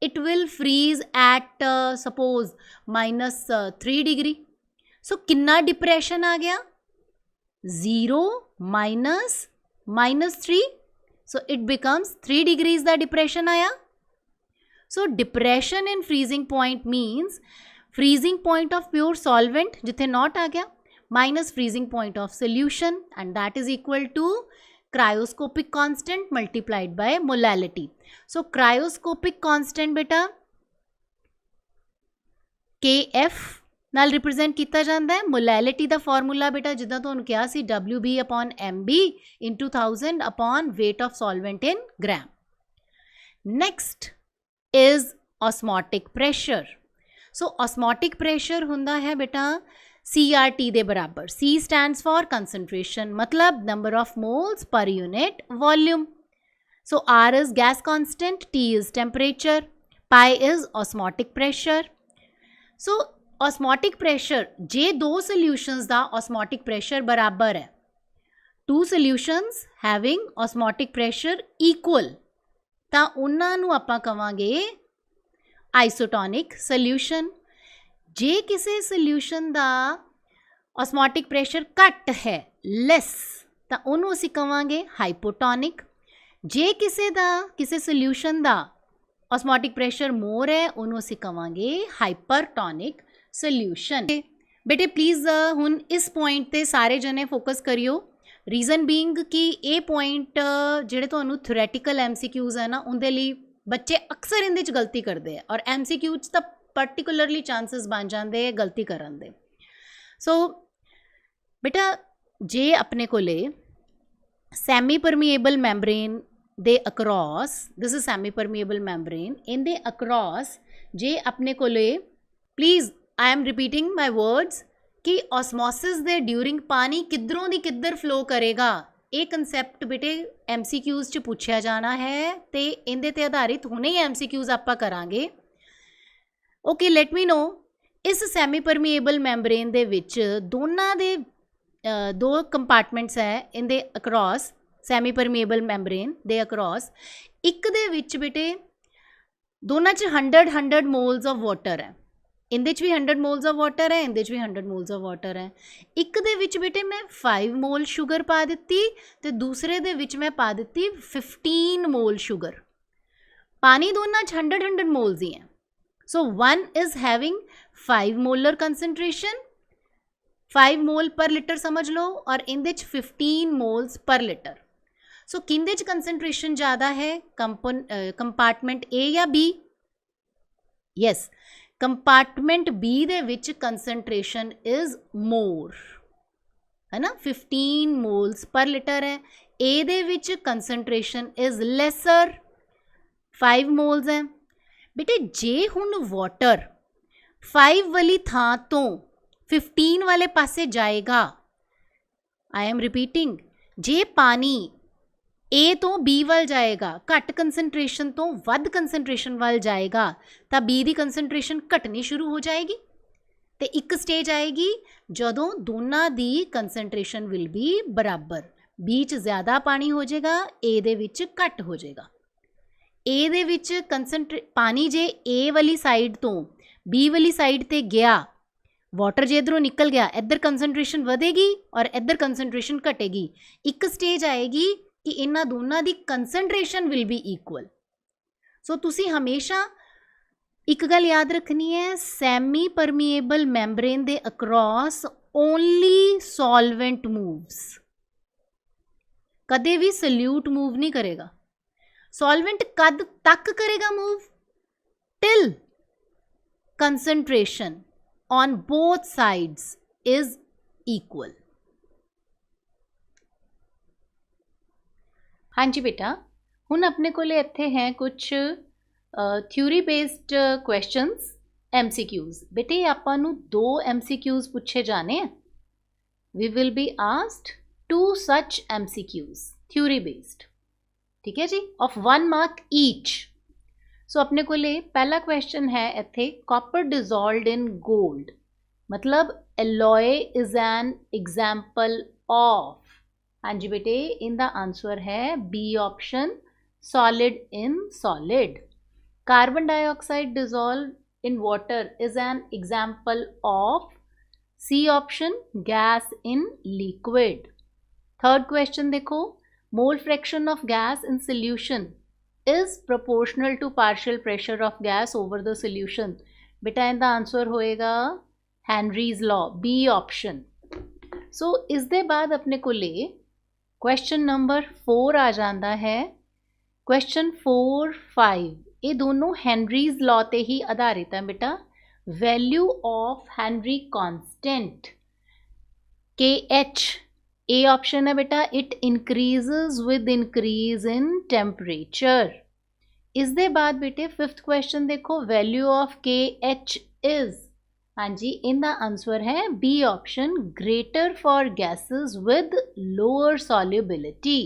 It will freeze at suppose -3 degree. So ਕਿੰਨਾ ਡਿਪਰੈਸ਼ਨ ਆ ਗਿਆ? 0 -3, ਸੋ ਇਟ ਬਿਕਮਸ 3 ਡਿਗਰੀਜ਼ ਦਾ ਡਿਪਰੈਸ਼ਨ ਆਇਆ। So depression in freezing point means freezing point of pure solvent जिथे not आ गया minus freezing point of solution, and that is equal to cryoscopic constant multiplied by molality. So cryoscopic constant beta KF ਨਾਲ represent ਕੀਤਾ ਜਾਂਦਾ ਹੈ। molality ਦਾ formula beta ਜਿੱਦਾਂ ਤੁਹਾਨੂੰ ਕਿਹਾ ਸੀ WB upon MB into 1000 upon weight of solvent in gram. Next is osmotic pressure. So osmotic pressure हुंदा है बेटा CRT दे बराबर। C stands for concentration, मतलब number of moles per unit volume. So R is gas constant, T is temperature, pi is osmotic pressure. So osmotic pressure, जे दो solutions दा osmotic pressure बराबर है, two solutions having osmotic pressure equal, ਤਾਂ ਉਹਨਾਂ ਨੂੰ ਆਪਾਂ ਕਵਾਂਗੇ आइसोटोनिक सोल्यूशन। जे किसी सोल्यूशन का ऑस्मोटिक प्रेशर घट है लैस, तो उन्होंने असीं कहांगे हाइपोटोनिक। जे किसी सोल्यूशन का ऑस्मोटिक प्रेशर मोर है उन्होंने असीं कहांगे हाइपरटोनिक सोल्यूशन। बेटे प्लीज़ हुण इस पॉइंट ते सारे जने फोकस करियो। रीजन बीइंग कि ये पॉइंट जिहड़े तुहानूं थ्योरैटिकल MCQs है ना, उहदे लई बच्चे अक्सर इहदे च गलती करते हैं, और MCQ च तां पर्टिकुलरली चांसिस बन जाते हैं गलती करन दे। सो बेटा जे अपने कोले सैमी परमीएबल मैंब्रेन दे across, this is semi permeable membrane, इन दे अक्रॉस जे अपने कोले, please I am repeating my words कि ऑस्मोसिस दे ड्यूरिंग पानी किधरों दी किधर फ्लो करेगा, ये कंसैप्ट बेटे MCQs च पूछा जाना है, तो इहदे ते आधारित हुणे ही MCQs आपां करांगे। ओके, लेट मी नो इस सैमी परमीएबल मैंब्रेन दे विच दोनां दे दो कंपार्टमेंट्स है इन दे अक्रॉस, सैमी परमीएबल मैंब्रेन दे अक्रॉस। एक दे विच बेटे दोनां च 100 मोल्स ऑफ वाटर है, इंदे च भी 100 मोल्स ऑफ वाटर है, इंदे च भी 100 मोल्स ऑफ वाटर है। एक दे विच बेटे मैं 5 मोल शुगर पा दिती, तो दूसरे दे विच मैं पा दिती 15 मोल शुगर। पानी दोनों 100 मोल्स ही हैं। So one is having 5 molar concentration, 5 मोल पर लीटर समझ लो, और इंदे च 15 मोल्स पर लीटर। सो किंदे च कंसनट्रेशन ज़्यादा है, कंपार्टमेंट A या B? Yes, compartment B they which concentration is more, है ना, 15 मोल्स पर लीटर है। A they which concentration is lesser, 5 moles है। बेटे जे हुण वाटर 5 वाली थां तो 15 वाले पासे जाएगा, आई एम रिपीटिंग, जे पानी A ਤੋਂ B ਵੱਲ ਜਾਏਗਾ, ਘੱਟ ਕੰਸਨਟ੍ਰੇਸ਼ਨ ਤੋਂ ਵੱਧ ਕੰਸਨਟ੍ਰੇਸ਼ਨ ਵੱਲ ਜਾਏਗਾ, ਤਾਂ B ਦੀ ਕੰਸਨਟ੍ਰੇਸ਼ਨ ਘਟਣੀ ਸ਼ੁਰੂ ਹੋ ਜਾਏਗੀ। ਤੇ ਇੱਕ ਸਟੇਜ ਆਏਗੀ ਜਦੋਂ ਦੋਨਾਂ ਦੀ ਕੰਸਨਟ੍ਰੇਸ਼ਨ ਵਿਲ ਬੀ ਬਰਾਬਰ, B 'ਚ ਜ਼ਿਆਦਾ ਪਾਣੀ ਹੋ ਜਾਏਗਾ, A ਦੇ ਵਿੱਚ ਘੱਟ ਹੋ ਜਾਏਗਾ। A ਦੇ ਵਿੱਚ ਪਾਣੀ ਜੇ A ਵਾਲੀ ਸਾਈਡ ਤੋਂ B ਵਾਲੀ ਸਾਈਡ ਤੇ ਗਿਆ, ਵਾਟਰ ਜੇ ਇੱਧਰੋਂ ਨਿਕਲ ਗਿਆ, ਇੱਧਰ ਕੰਸਨਟ੍ਰੇਸ਼ਨ ਵਧੇਗੀ ਔਰ ਇੱਧਰ ਕੰਸਨਟ੍ਰੇਸ਼ਨ ਘਟੇਗੀ। ਇੱਕ ਸਟੇਜ ਆਏਗੀ ਕਿ ਇਹਨਾਂ ਦੋਨਾਂ ਦੀ ਕੰਸਨਟ੍ਰੇਸ਼ਨ ਵਿਲ ਬੀ ਇਕੁਅਲ। ਸੋ ਤੁਸੀਂ ਹਮੇਸ਼ਾ ਇੱਕ ਗੱਲ ਯਾਦ ਰੱਖਣੀ ਹੈ, ਸੈਮੀ ਪਰਮੀਏਬਲ ਮੈਂਬਰੇਨ ਦੇ ਅਕ੍ਰੋਸ ਓਨਲੀ ਸੋਲਵੈਂਟ ਮੂਵਸ, ਕਦੇ ਵੀ ਸੋਲਿਊਟ ਮੂਵ ਨਹੀਂ ਕਰੇਗਾ। ਸੋਲਵੈਂਟ ਕਦ ਤੱਕ ਕਰੇਗਾ move? Till concentration on both sides is equal। हाँ जी बेटा, हुण अपने कोले इत्थे हैं कुछ थ्योरी बेस्ड क्वेश्चंस MCQs। बेटे आपां नूं 2 MCQs पूछे जाने हैं। We will be asked 2 such MCQs theory based, ठीक है जी, of 1 mark each। सो अपने को पहला क्वेश्चन है इत्थे, कॉपर डिजोल्वड इन गोल्ड, मतलब alloy is an example of. हाँ जी बेटे, इनका आंसर है B option, solid in solid. Carbon dioxide dissolve in water is an example of, C option, gas in liquid. Third question देखो, mole fraction of gas in solution is proportional to partial pressure of gas over the solution। बेटा इनका answer होएगा हैनरीज law, B option. सो इस दे बाद अपने को question number 4 आ जाता है। क्वेश्चन 4, 5 ये दोनों हैनरीज लॉ ते ही आधारित है बेटा। Value of Henry constant KH, A option है बेटा, it increases with increase in temperature. इस दे बाद बेटे 5th क्वेश्चन देखो, वैल्यू ऑफ KH इज, हाँ जी, इनका आंसर है B option, greater for gases with lower solubility.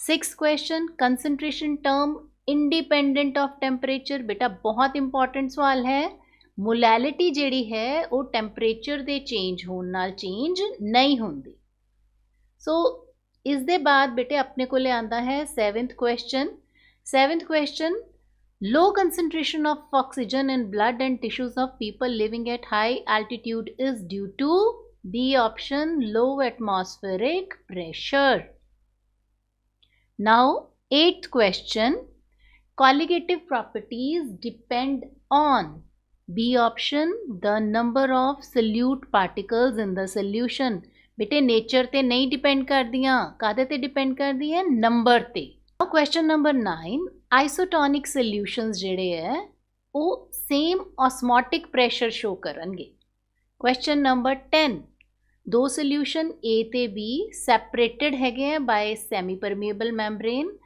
6th question, concentration term independent of temperature. बेटा बहुत इंपॉर्टेंट सवाल है। मोलैलिटी जिहड़ी है वो टेम्परेचर दे चेंज होने नाल चेंज नहीं होंदी। सो इस दे बाद बेटे अपने को आंदा है 7th question. 7th question, low concentration of oxygen in blood and tissues of people living at high altitude is due to, B option, low atmospheric pressure. Now 8th question, colligative properties depend on, B option, the number of solute particles in the solution. बेटे nature ते नहीं depend कर दियाँ, कादे ते depend कर दी है? Number ते। Question number 9, isotonic solutions जिहड़े है वो सेम ऑस्मोटिक प्रेशर शो करनगे। क्वेश्चन नंबर 10, 2 सोल्यूशन A ते B सैपरेटेड हैगे हैं बाय सैमी परमीएबल मैंब्रेन।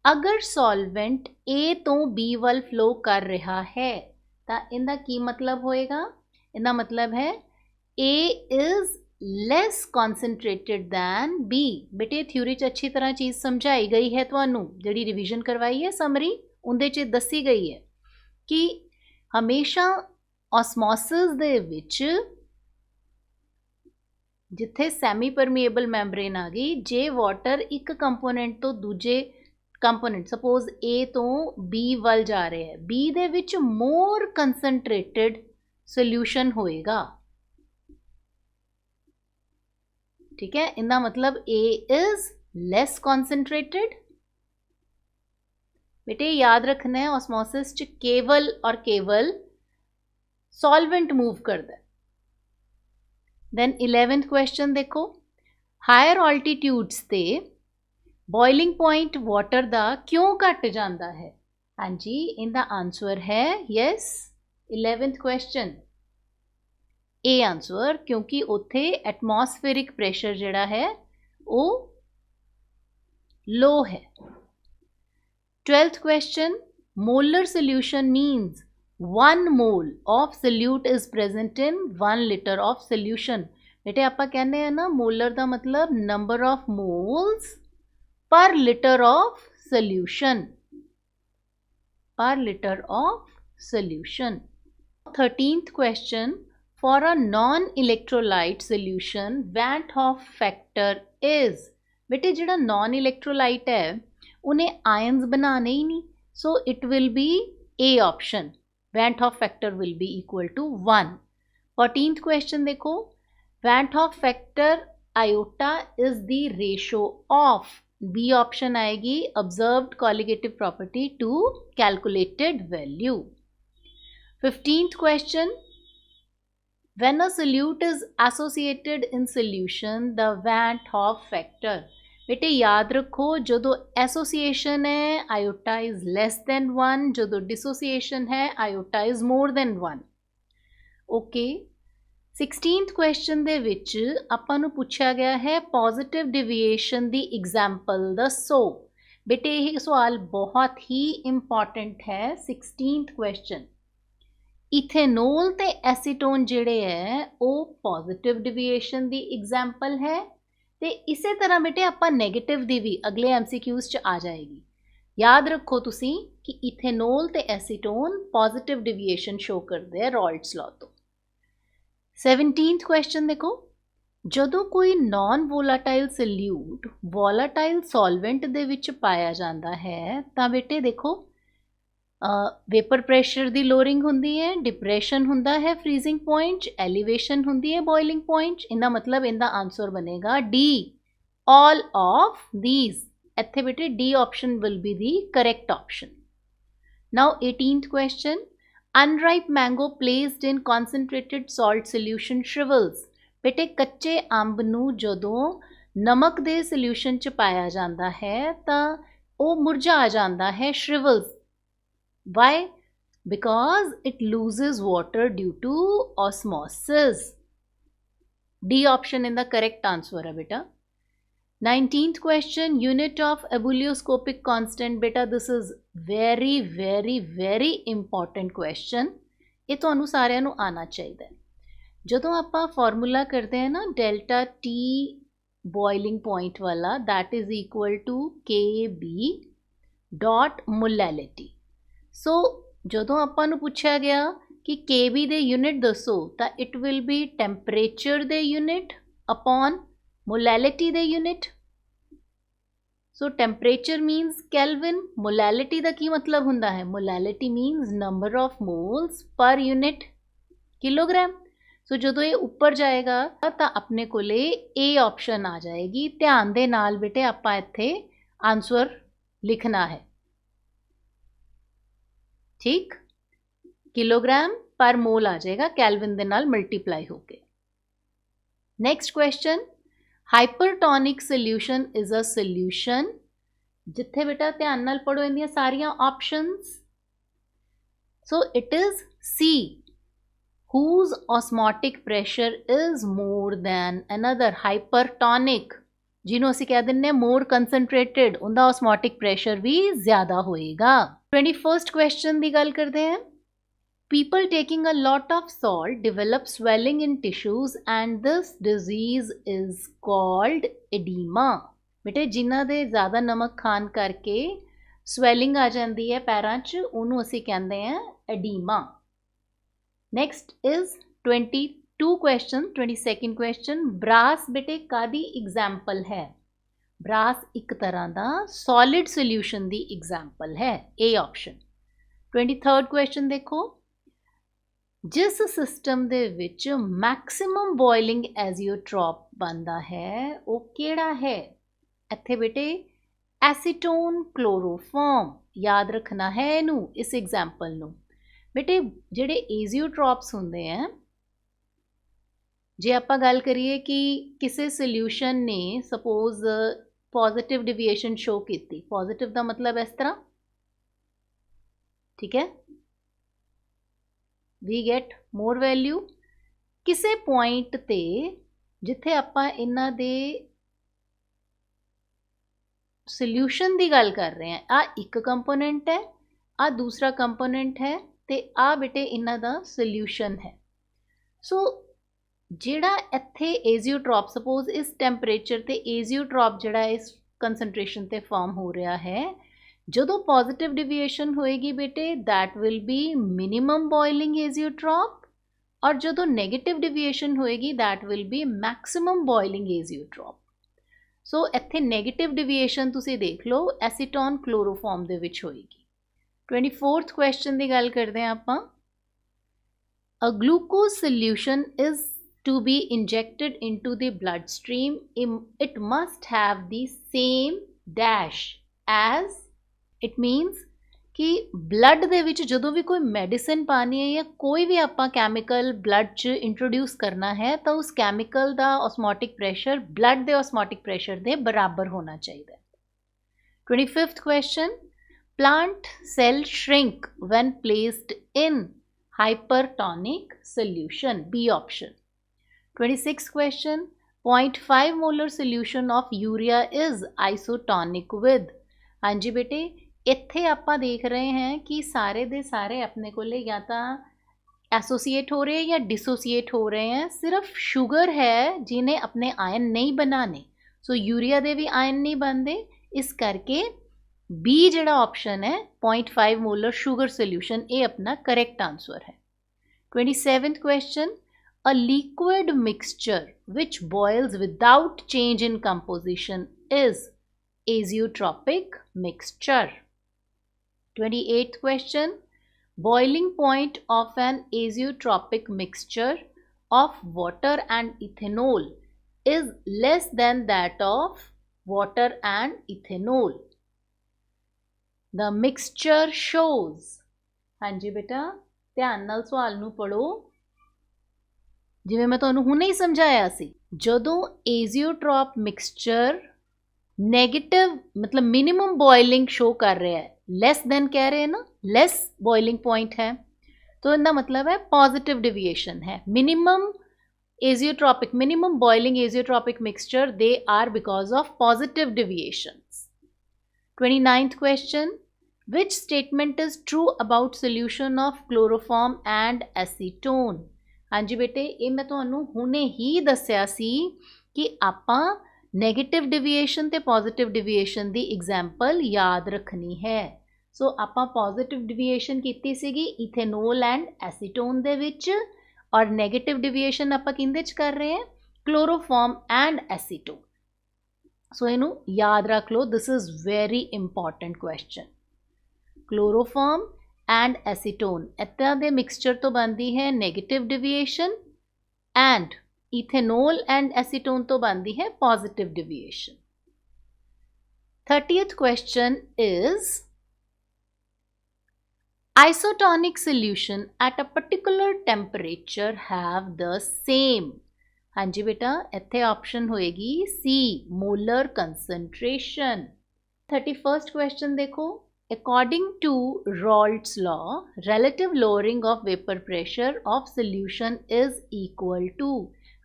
अगर सॉल्वेंट A तो B वल फ्लो कर रहा है तो इनका की मतलब होएगा? इनका मतलब है A is less concentrated than B। बेटे थ्योरी च अच्छी तरह चीज़ समझाई गई है, तुहानू जिहड़ी रिविजन करवाई है समरी उहदे च दसी गई है कि हमेशा ऑस्मोसिस दे विच जिथे सैमी परमीएबल मैंब्रेन आ गई, जे वाटर एक कंपोनेंट तो दूजे कंपोनेंट, सपोज A तो B वल जा रहे हैं, B दे विच मोर कंसनट्रेटेड सोल्यूशन होएगा, ठीक है। इनका मतलब A इज लेस कॉन्सनट्रेटेड। बेटे याद रखना है ऑस्मोसिस च केवल और केवल सॉल्वेंट मूव करता है। देन 11th क्वेश्चन देखो, हायर ऑल्टीट्यूड्स ते बॉइलिंग पॉइंट वाटर दा क्यों घट जाता है? हाँ जी, इनका आंसर है yes 11th question A answer, क्योंकि उत्थे एटमॉस्फेरिक प्रेशर जिहड़ा है वो लो है। 12th question, molar solution means 1 mole of solute is present in 1 litre of solution. बेटे आपां कहने हैं ना, मोलर का मतलब number of moles per liter of solution. Per liter of solution. 13th question. For a non-electrolyte solution, Van't Hoff factor is. बेटे जिहड़ा non-electrolyte है उन्हें ions बनाने ही नहीं, so it will be A option. Van't Hoff factor will be equal to 1. 14th question देखो, Van't Hoff factor iota is the ratio of. B option आएगी observed colligative property to calculated value. 15th question. When a solute is associated in solution, the Van't Hoff factor. बेटे याद रखो जो association है iota is less than 1, जो dissociation है iota is more than 1. Okay. 16th question दे विच आपां नूं पुछया गया है पॉजिटिव डिविएशन दी एग्जाम्पल दसो. बेटे यह सवाल बहुत ही इंपॉर्टेंट है. 16th question. इथेनॉल ते एसीटोन जिहड़े है वो पॉजिटिव डिविएशन दी एग्जाम्पल है, ते इसे तरह बेटे आपां नैगेटिव दी भी अगले MCQs च आ जाएगी. याद रखो तुसी कि इथेनॉल ते एसीटोन पॉजिटिव डिविएशन शो करते हैं रॉल्ट्स लॉ तो. 17th क्वेश्चन देखो, जदों कोई non volatile solute volatile solvent दे विच पाया जाता है तां बेटे देखो वेपर प्रैशर दी लोअरिंग हुंदी है, डिप्रेशन हुंदा है फ्रीजिंग पॉइंट, एलिवेशन हुंदी है बॉइलिंग पॉइंट. इनका मतलब इनका आंसर बनेगा डी, ऑल ऑफ दीज. इत्थे बेटे D option will be the correct option. Now 18th question. Unripe mango placed in concentrated salt solution shrivels. बेटे कच्चे अंब नूं जदों नमक दे सोल्यूशन च पाया जाता है तां वो मुरझा जाता है, श्रिवल्स. Why? Because it loses water due to osmosis. D option in the correct answer है बेटा. 19th question. Unit of ebullioscopic constant. बेटा this is very very very important question. ये तुहानू सारिਆਂ ਨੂੰ आना चाहिए. ਜਦੋਂ ਆਪਾਂ फार्मूला करते हैं ना डेल्टा T boiling point वाला, that is equal to KB dot molality. सो जदों आपां नूं पुछया गया कि KB दे यूनिट दसो तो इट विल बी टैंपरेचर दे यूनिट अपॉन मोलैलिटी दे unit. So temperature means kelvin, molality का की मतलब हुंदा है, molality means number of moles per unit kilogram. So जदों ये ऊपर जाएगा तो अपने कोले ए ऑप्शन आ जाएगी. ध्यान दे नाल बेटे आपां इत्थे आंसर लिखना है. ठीक, किलोग्राम पर मोल आ जाएगा कैलविन दे नाल मल्टीप्लाई होके. Next question. Hypertonic solution is a solution. जिथे बेटा ध्यान नाल पढ़ो इन्दियां सारियां options. So it is C, whose osmotic pressure is more than another. Hypertonic जिन्हों असीं कह दिंदे मोर कंसनट्रेटेड, उनका ऑस्मोटिक प्रेशर भी ज़्यादा होएगा. 21st क्वेश्चन की गल करते हैं. People taking a lot of salt develop swelling in tissues and this disease is called edema. बेटे जिन्हां दे ज़्यादा नमक खान करके swelling आ जाती है पैरां च, उन्होंने असीं कहते हैं edema. Next is 22 question. 22nd question. Brass बेटे कादी एग्जाम्पल है? ब्रास एक तरह का सॉलिड सोल्यूशन की एग्जाम्पल है, ए ऑप्शन. 23rd क्वेश्चन देखो. जिस सिस्टम दे विच मैक्सिमम बॉइलिंग एजियोट्रॉप बनता है वो केड़ा है? इत्थे बेटे एसीटोन क्लोरोफॉर्म याद रखना है इनू, इस एग्जाम्पल नू. बेटे जिहड़े एजियोट्रॉप्स हुंदे हैं, जे आपां गल करिए कि किसी सोल्यूशन ने सपोज पॉजिटिव डिविएशन शो की, पॉजिटिव का मतलब इस तरह, ठीक है, वी गेट मोर वैल्यू. किसी पॉइंट ते जिथे आपां इन्हां दे सोल्यूशन की गल कर रहे हैं, आ एक कंपोनेंट है, आ दूसरा कंपोनेंट है, ते आ बेटे इन्हां दा सोल्यूशन है. सो जिहड़ा इत्थे एजियोट्रॉप सपोज इस टैंपरेचर ते एजियोट्रॉप जिहड़ा इस ਕੰਸਨਟ੍ਰੇਸ਼ਨ ਤੇ ਫਾਰਮ ਹੋ ਰਿਹਾ ਹੈ। ਜਦੋਂ ਪੋਜ਼ਿਟਿਵ ਡਿਵੀਏਸ਼ਨ ਹੋਏਗੀ ਬੇਟੇ that will be minimum boiling azeotrope, और ਜਦੋਂ ਨੈਗੇਟਿਵ ਡਿਵੀਏਸ਼ਨ ਹੋਏਗੀ that will be maximum boiling azeotrope. So ਇੱਥੇ ਨੈਗੇਟਿਵ ਡਿਵੀਏਸ਼ਨ ਤੁਸੀਂ ਦੇਖ ਲਓ ਐਸੀਟੋਨ ਕਲੋਰੋਫਾਰਮ ਦੇ ਵਿੱਚ ਹੋਏਗੀ। 24th ਕੁਐਸਚਨ ਦੀ ਗੱਲ ਕਰਦੇ ਹਾਂ ਆਪਾਂ। A glucose solution is to be injected into the bloodstream. It must have the same dash as, it means कि blood ਦੇ ਵਿੱਚ ਜਦੋਂ ਵੀ ਕੋਈ ਮੈਡੀਸਿਨ ਪਾਣੀ ਹੈ ਜਾਂ ਕੋਈ ਵੀ ਆਪਾਂ ਕੈਮੀਕਲ blood 'ਚ ਇੰਟਰੋਡਿਊਸ ਕਰਨਾ ਹੈ ਤਾਂ ਉਸ ਕੈਮੀਕਲ ਦਾ osmotic pressure blood ਦੇ osmotic pressure ਦੇ ਬਰਾਬਰ ਹੋਣਾ ਚਾਹੀਦਾ ਹੈ। 25th question, plant cell shrink when placed in hypertonic solution, B option। 26th question, 0.5 molar solution of urea is isotonic with। हाँ जी बेटे, ਇੱਥੇ ਆਪਾਂ ਦੇਖ ਰਹੇ हैं कि सारे ਦੇ ਸਾਰੇ अपने ਕੋਲੇ या ਤਾਂ एसोसिएट हो रहे हैं या डिसोसिएट हो रहे हैं। सिर्फ शुगर है जिन्हें अपने आयन नहीं बनाने, सो यूरिया दे भी आयन नहीं बनते, इस करके बी जिहड़ा ऑप्शन है 0.5 मोलर शुगर सोल्यूशन ये अपना करेक्ट आंसर है। 27th question, a liquid mixture which boils without change in composition is azeotropic mixture. 28th question, boiling point of an azeotropic mixture of water and ethanol is less than that of water and ethanol। The mixture shows। हाँ जी बेटा, ध्यान नाल सवाल नूं पढ़ो। जिवें मैं तुहानूं हुणे ही समझाया सी, जदों एजियोट्रॉप मिक्सचर नेगेटिव मतलब मिनिमम बॉइलिंग शो कर रहा है, लेस देन कह रहे हैं ना, लेस बॉइलिंग पॉइंट है, तो इनका मतलब है पॉजिटिव डिविएशन है। Minimum azeotropic, minimum boiling azeotropic mixture they are because of positive deviations. 29th question, which statement is true about solution of chloroform and acetone। हाँ जी बेटे, ये मैं तुहानूं हुणे ही दस्सिया सी कि आपां नैगेटिव डिविएशन ते पॉजिटिव डिविएशन दी एग्जाम्पल याद रखनी है। सो आपां पॉजिटिव डिविएशन कीती सीगी इथेनोल एंड एसीटोन दे विच, और नैगेटिव डिविएशन आपां किहदे च कर रहे हैं, क्लोरोफॉर्म एंड एसीटोन। सो इनू याद रख लो, this is very important question. Chloroform and acetone इत्यादि दे मिक्सचर तो बनती है negative deviation, and ethanol and acetone तो बनती है positive deviation. 30th question is, isotonic solution at a particular temperature have the same। हाँ जी बेटा, इत्थे ऑप्शन होएगी सी, मोलर कंसंट्रेशन। 31st question देखो, according to Raoult's law, relative lowering of vapor pressure of solution is equal to।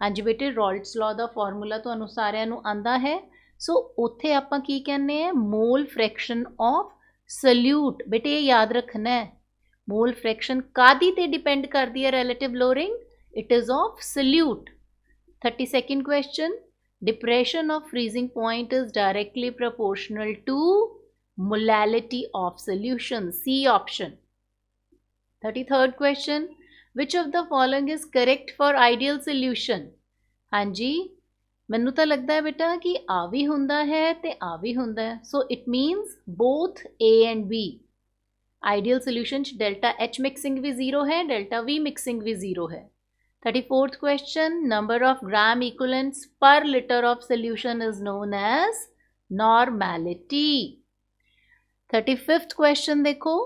हाँ जी बेटे, रॉल्ट्स law का formula तो सारिਆਂ ਨੂੰ आंदा है। सो उत्थे आपां की कहने हैं, मोल फ्रैक्शन ऑफ सल्यूट। बेटे ये याद रखना है, मोल फ्रैक्शन कादी ते डिपेंड करती है relative lowering, it is of solute. 32nd question, depression of freezing point is directly proportional to molality of solution, C option. 33rd question, which of the following is correct for ideal solution. हाँ जी, मैनू तो लगता है बेटा कि आ भी हुंदा है ते आ भी हुंदा है, so it means both A and B. Ideal solution delta H mixing भी जीरो है, डेल्टा वी मिक्सिंग भी जीरो है। 34th question, number of gram equivalents per litre of solution is known as normality. 35th question देखो,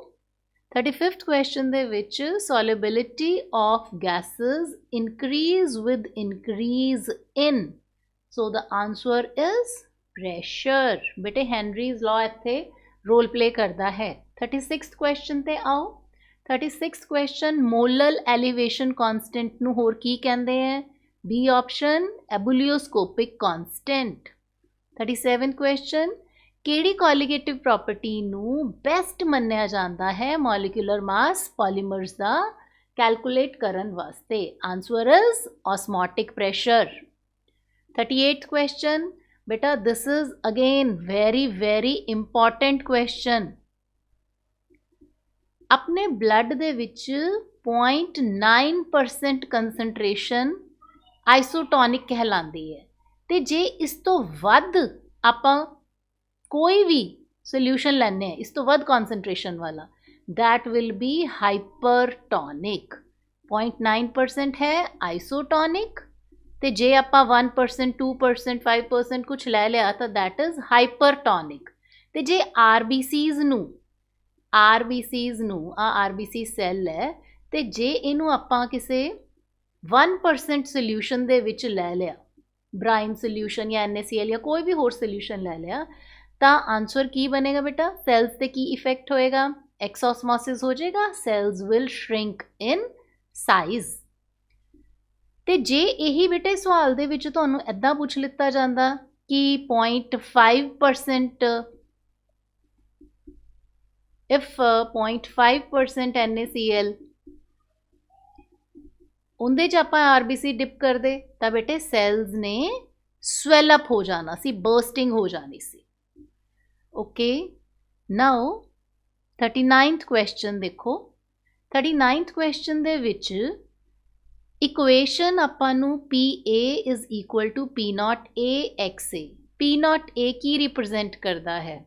35th question दे विच solubility of gases increase with increase in, so the answer is pressure। बेटे Henry's law इत्थे role play करता है। 36th question ते आओ। 36th question, molal elevation constant नू होर की कहंदे हैं, B option, ebullioscopic constant. 37th question, ਕਿਹੜੀ ਕੋਲੀਗੇਟਿਵ ਪ੍ਰੋਪਰਟੀ ਨੂੰ ਬੈਸਟ ਮੰਨਿਆ ਜਾਂਦਾ ਹੈ ਮੋਲੀਕੂਲਰ ਮਾਸ ਪੋਲੀਮਰਸ ਦਾ ਕੈਲਕੂਲੇਟ ਕਰਨ ਵਾਸਤੇ, answer is osmotic pressure. 38th question, बेटा this is again very very important question. अपने ब्लड दे विच 0.9% कंसनट्रेशन आइसोटोनिक कहलाती है, तो जे इस तो वध आपां कोई भी सोल्यूशन लैने इस तो वध कॉन्सनट्रेशन वाला, दैट विल बी हाइपरटोनिक। 0.9% है आइसोटोनिक, तो जे आपां 1%, 2%, 5% कुछ लै लिया तो दैट इज हाइपरटोनिक। तो जे आरबीसीज नू आरबीसी सैल है, तो जे इनू आपां किसी 1% सोल्यूशन दे विच लै लिया, ब्राइन सोल्यूशन या NaCl या कोई भी होर सोल्यूशन लै लिया, तो आंसर की बनेगा बेटा? सैल्स ते की इफेक्ट होएगा? एक्सोसमोसिस हो जाएगा, cells will shrink in size. तो जे यही बेटे सवाल दे विच तुहानू इदां पुछ लिता जांदा कि 0.5% इफ 0.5% NaCl उंदे च आपां आरबीसी डिप कर दे तो बेटे सैल्स ने स्वैलअप हो जाना सी, बर्स्टिंग हो जानी सी। ओके, नाउ 39th क्वेश्चन देखो। 39th क्वेश्चन दे विच इक्वेशन आपां नू PA is equal to P0A XA। P0A की रिप्रजेंट करता है?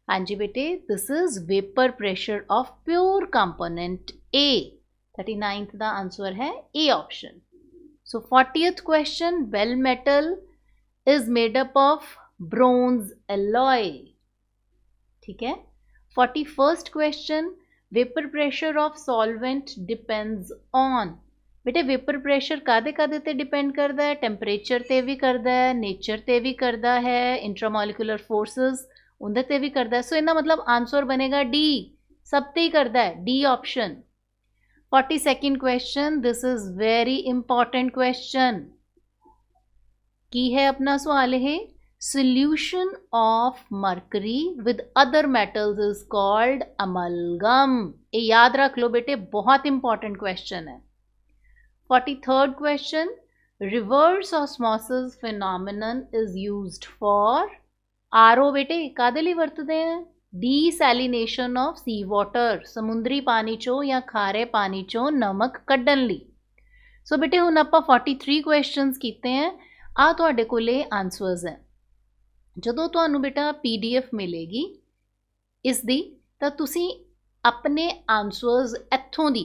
हाँ जी बेटे, this is vapour pressure of pure component A। 39th का आंसर है A option. So 40th question, bell metal is made up of bronze alloy. ठीक है। 41st question, vapour pressure of solvent depends on. बेटे वेपर प्रेशर कादे कादे ते depend करता है? टैंपरेचर ते भी करता है, नेचर ते भी करता है, इंट्रामोलिकुलर फोर्सेस उनदे ते भी करता है। सो इनका मतलब आंसर बनेगा डी, सब ते ही करता है, D option. 42nd question, this is very important question. की है अपना सवाल है, solution of mercury with other metals is called amalgam। ये याद रख लो बेटे, बहुत इंपॉर्टेंट क्वेश्चन है। 43rd question, reverse osmosis phenomenon is used for. RO बेटे कादे लई वरतदे हैं? डीसैलिनेशन ऑफ सी वाटर, समुद्री पानी चो या खारे पानी चो नमक कड्ढन लई। सो बेटे हुण आपां 43 क्वेश्चंस कीते हैं, आ तुहाडे कोले आंसर्स हैं। ਜਦੋਂ ਤੁਹਾਨੂੰ बेटा PDF मिलेगी इसकी, तो तुसी अपने आंसर्स इत्थों दी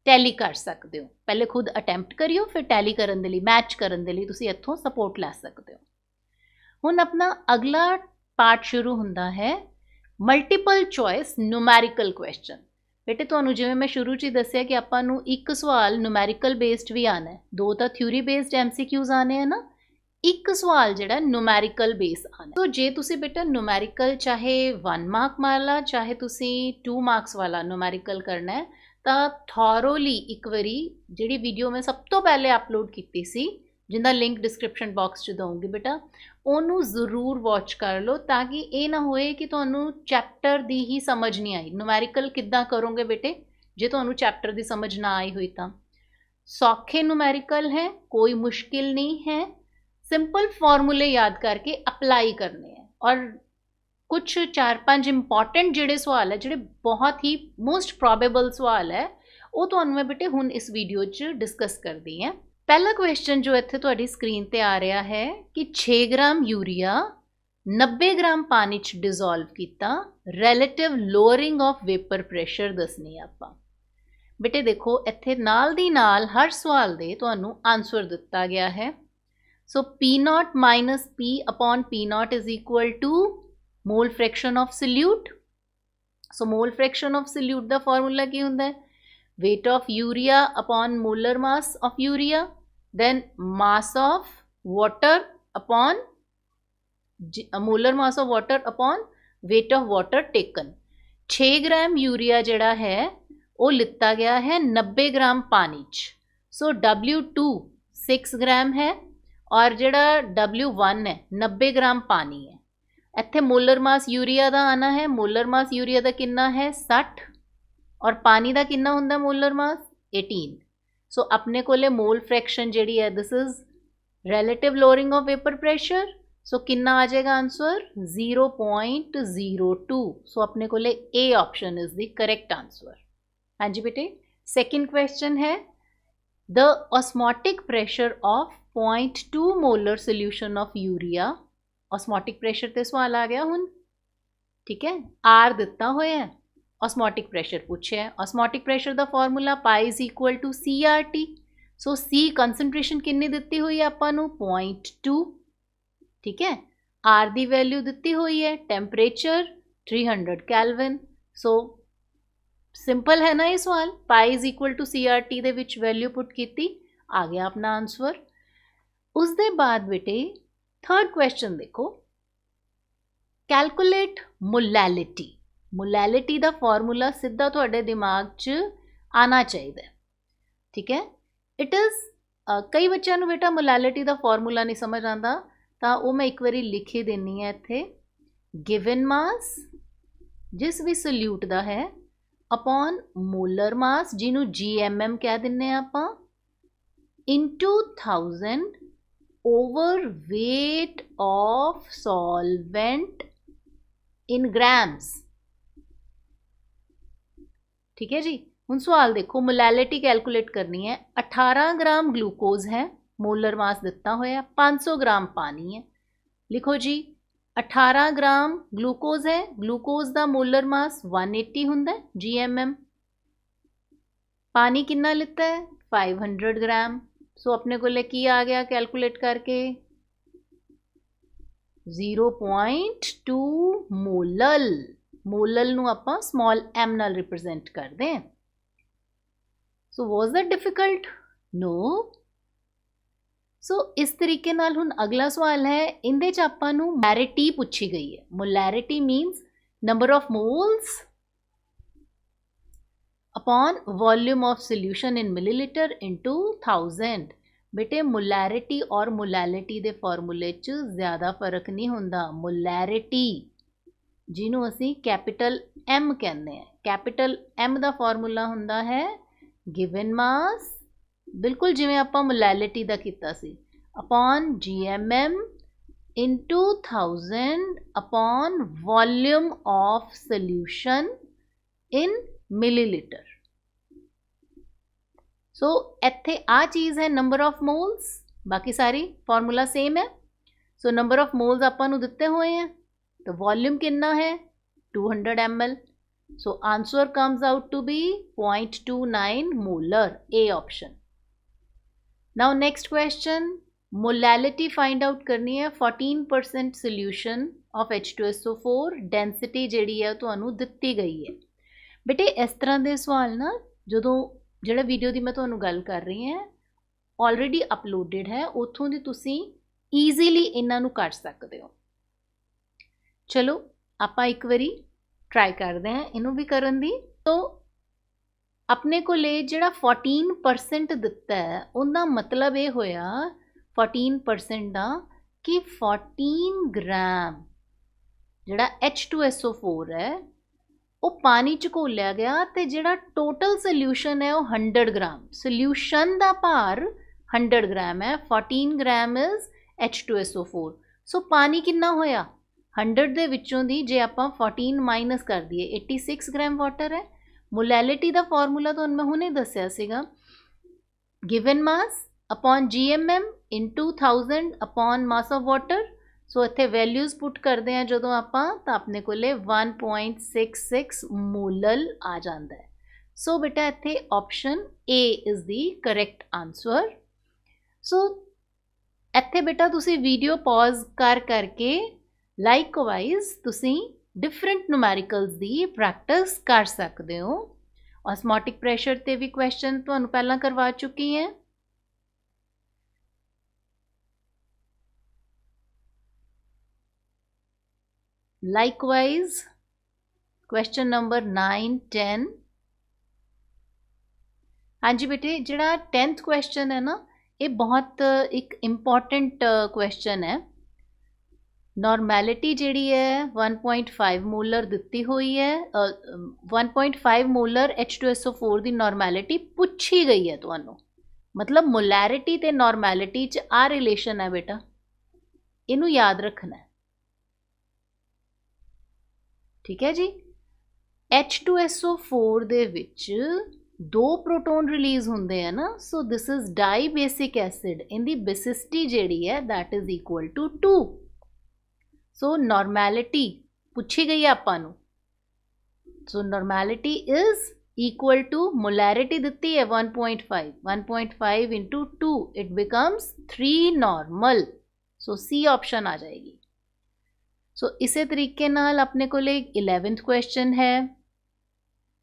टैली कर सकते हो। पहले खुद अटैम्प्ट करियो, फिर टैली करन दे लई, मैच करन दे लई तुसी इत्थों सपोर्ट लै सकते हो। हुण अपना अगला पार्ट शुरू हुंदा है मल्टीपल चॉइस न्यूमैरिकल क्वेश्चन। बेटे तुहानू जिवें मैं शुरू च ही दस्सिया कि आपां नू एक सवाल न्यूमैरिकल बेस्ड भी आना है, दो तो थ्योरी बेस्ड MCQs आने हैं ना, एक सवाल जिहड़ा न्यूमैरिकल बेस आना। तो जे तुसी बेटा न्यूमैरिकल चाहे 1 मार्क वाला चाहे तुसी 2 मार्क्स वाला न्यूमैरिकल करना है, तो थॉरोली एक बारी जिहड़ी वीडियो मैं सब तो पहले अपलोड की सी, जिंदा लिंक डिस्क्रिप्शन बॉक्स च दूँगी बेटा, ओनू ज़रूर वॉच कर लो, ताकि ये ना होए कि तुहानू चैप्टर दी ही समझ नहीं आई। न्यूमैरिकल किद्दां करोगे बेटे जे तुहानू चैप्टर दी समझ ना आई हुई तां? सौखे न्यूमैरिकल है, कोई मुश्किल नहीं है, सिंपल फॉर्मूले याद करके अप्लाई करने हैं। और कुछ 4-5 इंपॉर्टेंट जिहड़े सवाल है, जिहड़े बहुत ही मोस्ट प्रॉबेबल सवाल है, वो तुहानू मैं बेटे हुण इस वीडियो च डिस्कस करदी हैं। पहला क्वेश्चन जो इत्थे तुहाडी स्क्रीन ते आ रहा है कि 6 ग्राम यूरिया 90 ग्राम पानी च डिजोल्व कीता, relative lowering of vapour pressure दसनी आपां। बेटे देखो इत्थे नाल दी नाल हर सवाल दे तुहानू आंसर दिता गया है। So P0 minus P upon P0 is equal to mole fraction of solute. So mole fraction of solute का फॉर्मूला की हुंदा है? Weight of urea upon molar mass of urea, then mass of water upon molar mass of water upon weight of water taken. 6 gram urea जिहड़ा है वो लिता गया है 90 ग्राम पानी च। सो W2 6 ग्राम है और जिहड़ा W1 है 90 ग्राम पानी है। इत्थे मोलर मास यूरिया का आना है, मोलर मास यूरिया का कितना है 60 और पानी का कितना हुंदा मोलर मास 18। सो अपने कोले मोल फ्रैक्शन जिहड़ी है this is relative lowering of vapour pressure so कितना आ जाएगा आंसर 0.02। सो अपने को A option is the correct answer. हाँ जी बेटे, सेकंड क्वेश्चन है the osmotic pressure of 0.2 molar solution of urea. Osmotic pressure ते सवाल आ गया हुन, ठीक है। आर दिता होया है, ऑस्मोटिक प्रेशर पूछे है। ऑस्मोटिक प्रेशर दा formula pi is equal to CRT। So C concentration कितनी दिती हुई है आपां नूं 0.2, ठीक है। आर दी वैल्यू दिती हुई है, टेम्परेचर 300 कैलविन। सो सिंपल है ना ये सवाल, pi is equal to CRT दे विच वैल्यू पुट की, आ गया अपना आंसर। उस दे बाद बेटे थर्ड क्वेश्चन देखो, कैलकुलेट मोलैलिटी। मोलैलिटी दा फॉर्मूला सीधा तुहाडे दिमाग च आना चाहिए, ठीक है। इट इज़ कई बच्चों नूं बेटा मोलैलिटी दा फॉर्मूला नहीं समझ आता, तो वो मैं एक बारी लिख ही देनी है इत्थे। गिवन मास जिस भी सल्यूट दा है अपॉन मोलर मास जिन्हों GMM कह दिन्ने आपां into 1000 over weight of solvent in grams, ठीक है जी। हुण सवाल देखो, मोलैलिटी कैलकुलेट करनी है। 18 ग्राम ग्लूकोज है, मोलर मास दिता होया, 500 ग्राम पानी है। लिखो जी 18 ग्राम ग्लूकोज है, ग्लूकोज का मोलर मास 180 हुंदा है GMM। पानी कितना लिता है 500 ग्राम। सो अपने को की आ गया कैलकुलेट करके 0.2 मोलल। मोलल नूं आपां स्मॉल m नाल रिप्रेजेंट करते हैं। So was that difficult? No. So इस तरीके नाल हुण अगला सवाल है, इंदे च आपां नूं मोलैरिटी पूछी गई है। Molarity मीनस number of moles upon volume of solution in millilitre into 1000। बेटे मोलैरिटी और मोलैलिटी दे फॉर्मूले च ज़्यादा फर्क नहीं हुंदा। मोलैरिटी जिन्हों असी कैपिटल M कहते हैं, कैपिटल M दा फॉर्मूला हुंदा है गिवन मास, बिल्कुल जिवें आपां मोलैलिटी दा कीता सी, upon GMM into 1000 upon volume of solution in millilitre. So इत्थे आ चीज़ है नंबर ऑफ मोल्स, बाकी सारी फॉर्मूला सेम है। सो नंबर ऑफ मोल्स आपां नूं दिते हुए हैं, तो वॉल्यूम कितना है 200 ml। So answer comes out to be 0.29 molar, A option. Now next question, molality find out करनी है 14% सोल्यूशन ऑफ H2SO4, डेंसिटी जिहड़ी है तुहानूं दित्ती गई है। बेटे इस तरह के सवाल ना जो जिहड़ा वीडियो की मैं तुहानूं गल कर रही हैं ऑलरेडी अपलोडेड है, उत्थों दी तुसीं ईजीली इन्हां नूं कर सकते हो। चलो आपां एक बारी ट्राई करते हैं इनू भी करन दी। तो अपने को जिहड़ा 14% दिता है उनका मतलब ये होया 14% दा कि 14 ग्राम जिहड़ा H2SO4 है वो पानी च घोलिया गया, तो जिहड़ा टोटल सोल्यूशन है वो 100 ग्राम। सोल्यूशन का भार 100 ग्राम है, 14 ग्राम इज H2SO4। सो पानी कितना होया 100 दे विचों दी जे आपां 14 माइनस कर दिए 86 ग्राम वाटर है। मोलैलिटी का फॉर्मूला तो मैं हुणे दस्सिया सीगा, given mass upon GMM into 1000 upon mass of water. So इत्थे वैल्यूज़ पुट करते हैं जो आपां तो अपने को 1.66 मोलल आ जाता है। सो बेटा इत्थे option A is the correct answer. So इत्थे बेटा तुसी वीडियो पॉज करके लाइकवाइज तुसी डिफरेंट न्यूमैरिकल्स दी प्रैक्टिस कर सकते हो। ऑस्मोटिक प्रेशर ते भी क्वेश्चन तुहानूं पहलां करवा चुकी हैं। Likewise question number 9, 10। हाँ जी बेटे, जिहड़ा 10th क्वेश्चन है ना ये बहुत एक इम्पॉर्टेंट क्वेश्चन है। नॉर्मैलिटी जिहड़ी है 1.5 मोलर दिती हुई है, 1.5 मोलर H2SO4 की नॉर्मैलिटी पूछी गई है तुहानूं। मतलब मोलैरिटी ते नॉर्मैलिटी च आ रिलेशन है बेटा, इनू याद रखना है, ठीक है जी। H2SO4 ਦੇ ਵਿੱਚ 2 ਪ੍ਰੋਟੋਨ ਰਿਲੀਜ਼ ਹੁੰਦੇ ਆ ਨਾ, so this is dibasic acid, ਇਹਦੀ ਬੇਸਿਸਿਟੀ ਜਿਹੜੀ ਹੈ that is equal to 2। ਸੋ ਨੋਰਮੈਲਿਟੀ ਪੁੱਛੀ ਗਈ ਆਪਾਂ ਨੂੰ, ਸੋ ਨੋਰਮੈਲਿਟੀ ਇਜ਼ equal to molarity ਦਿੱਤੀ ਹੈ 1.5 into 2 it becomes 3 normal। So C option आ जाएगी। सो इसे तरीके नाल अपने को 11th क्वेश्चन है।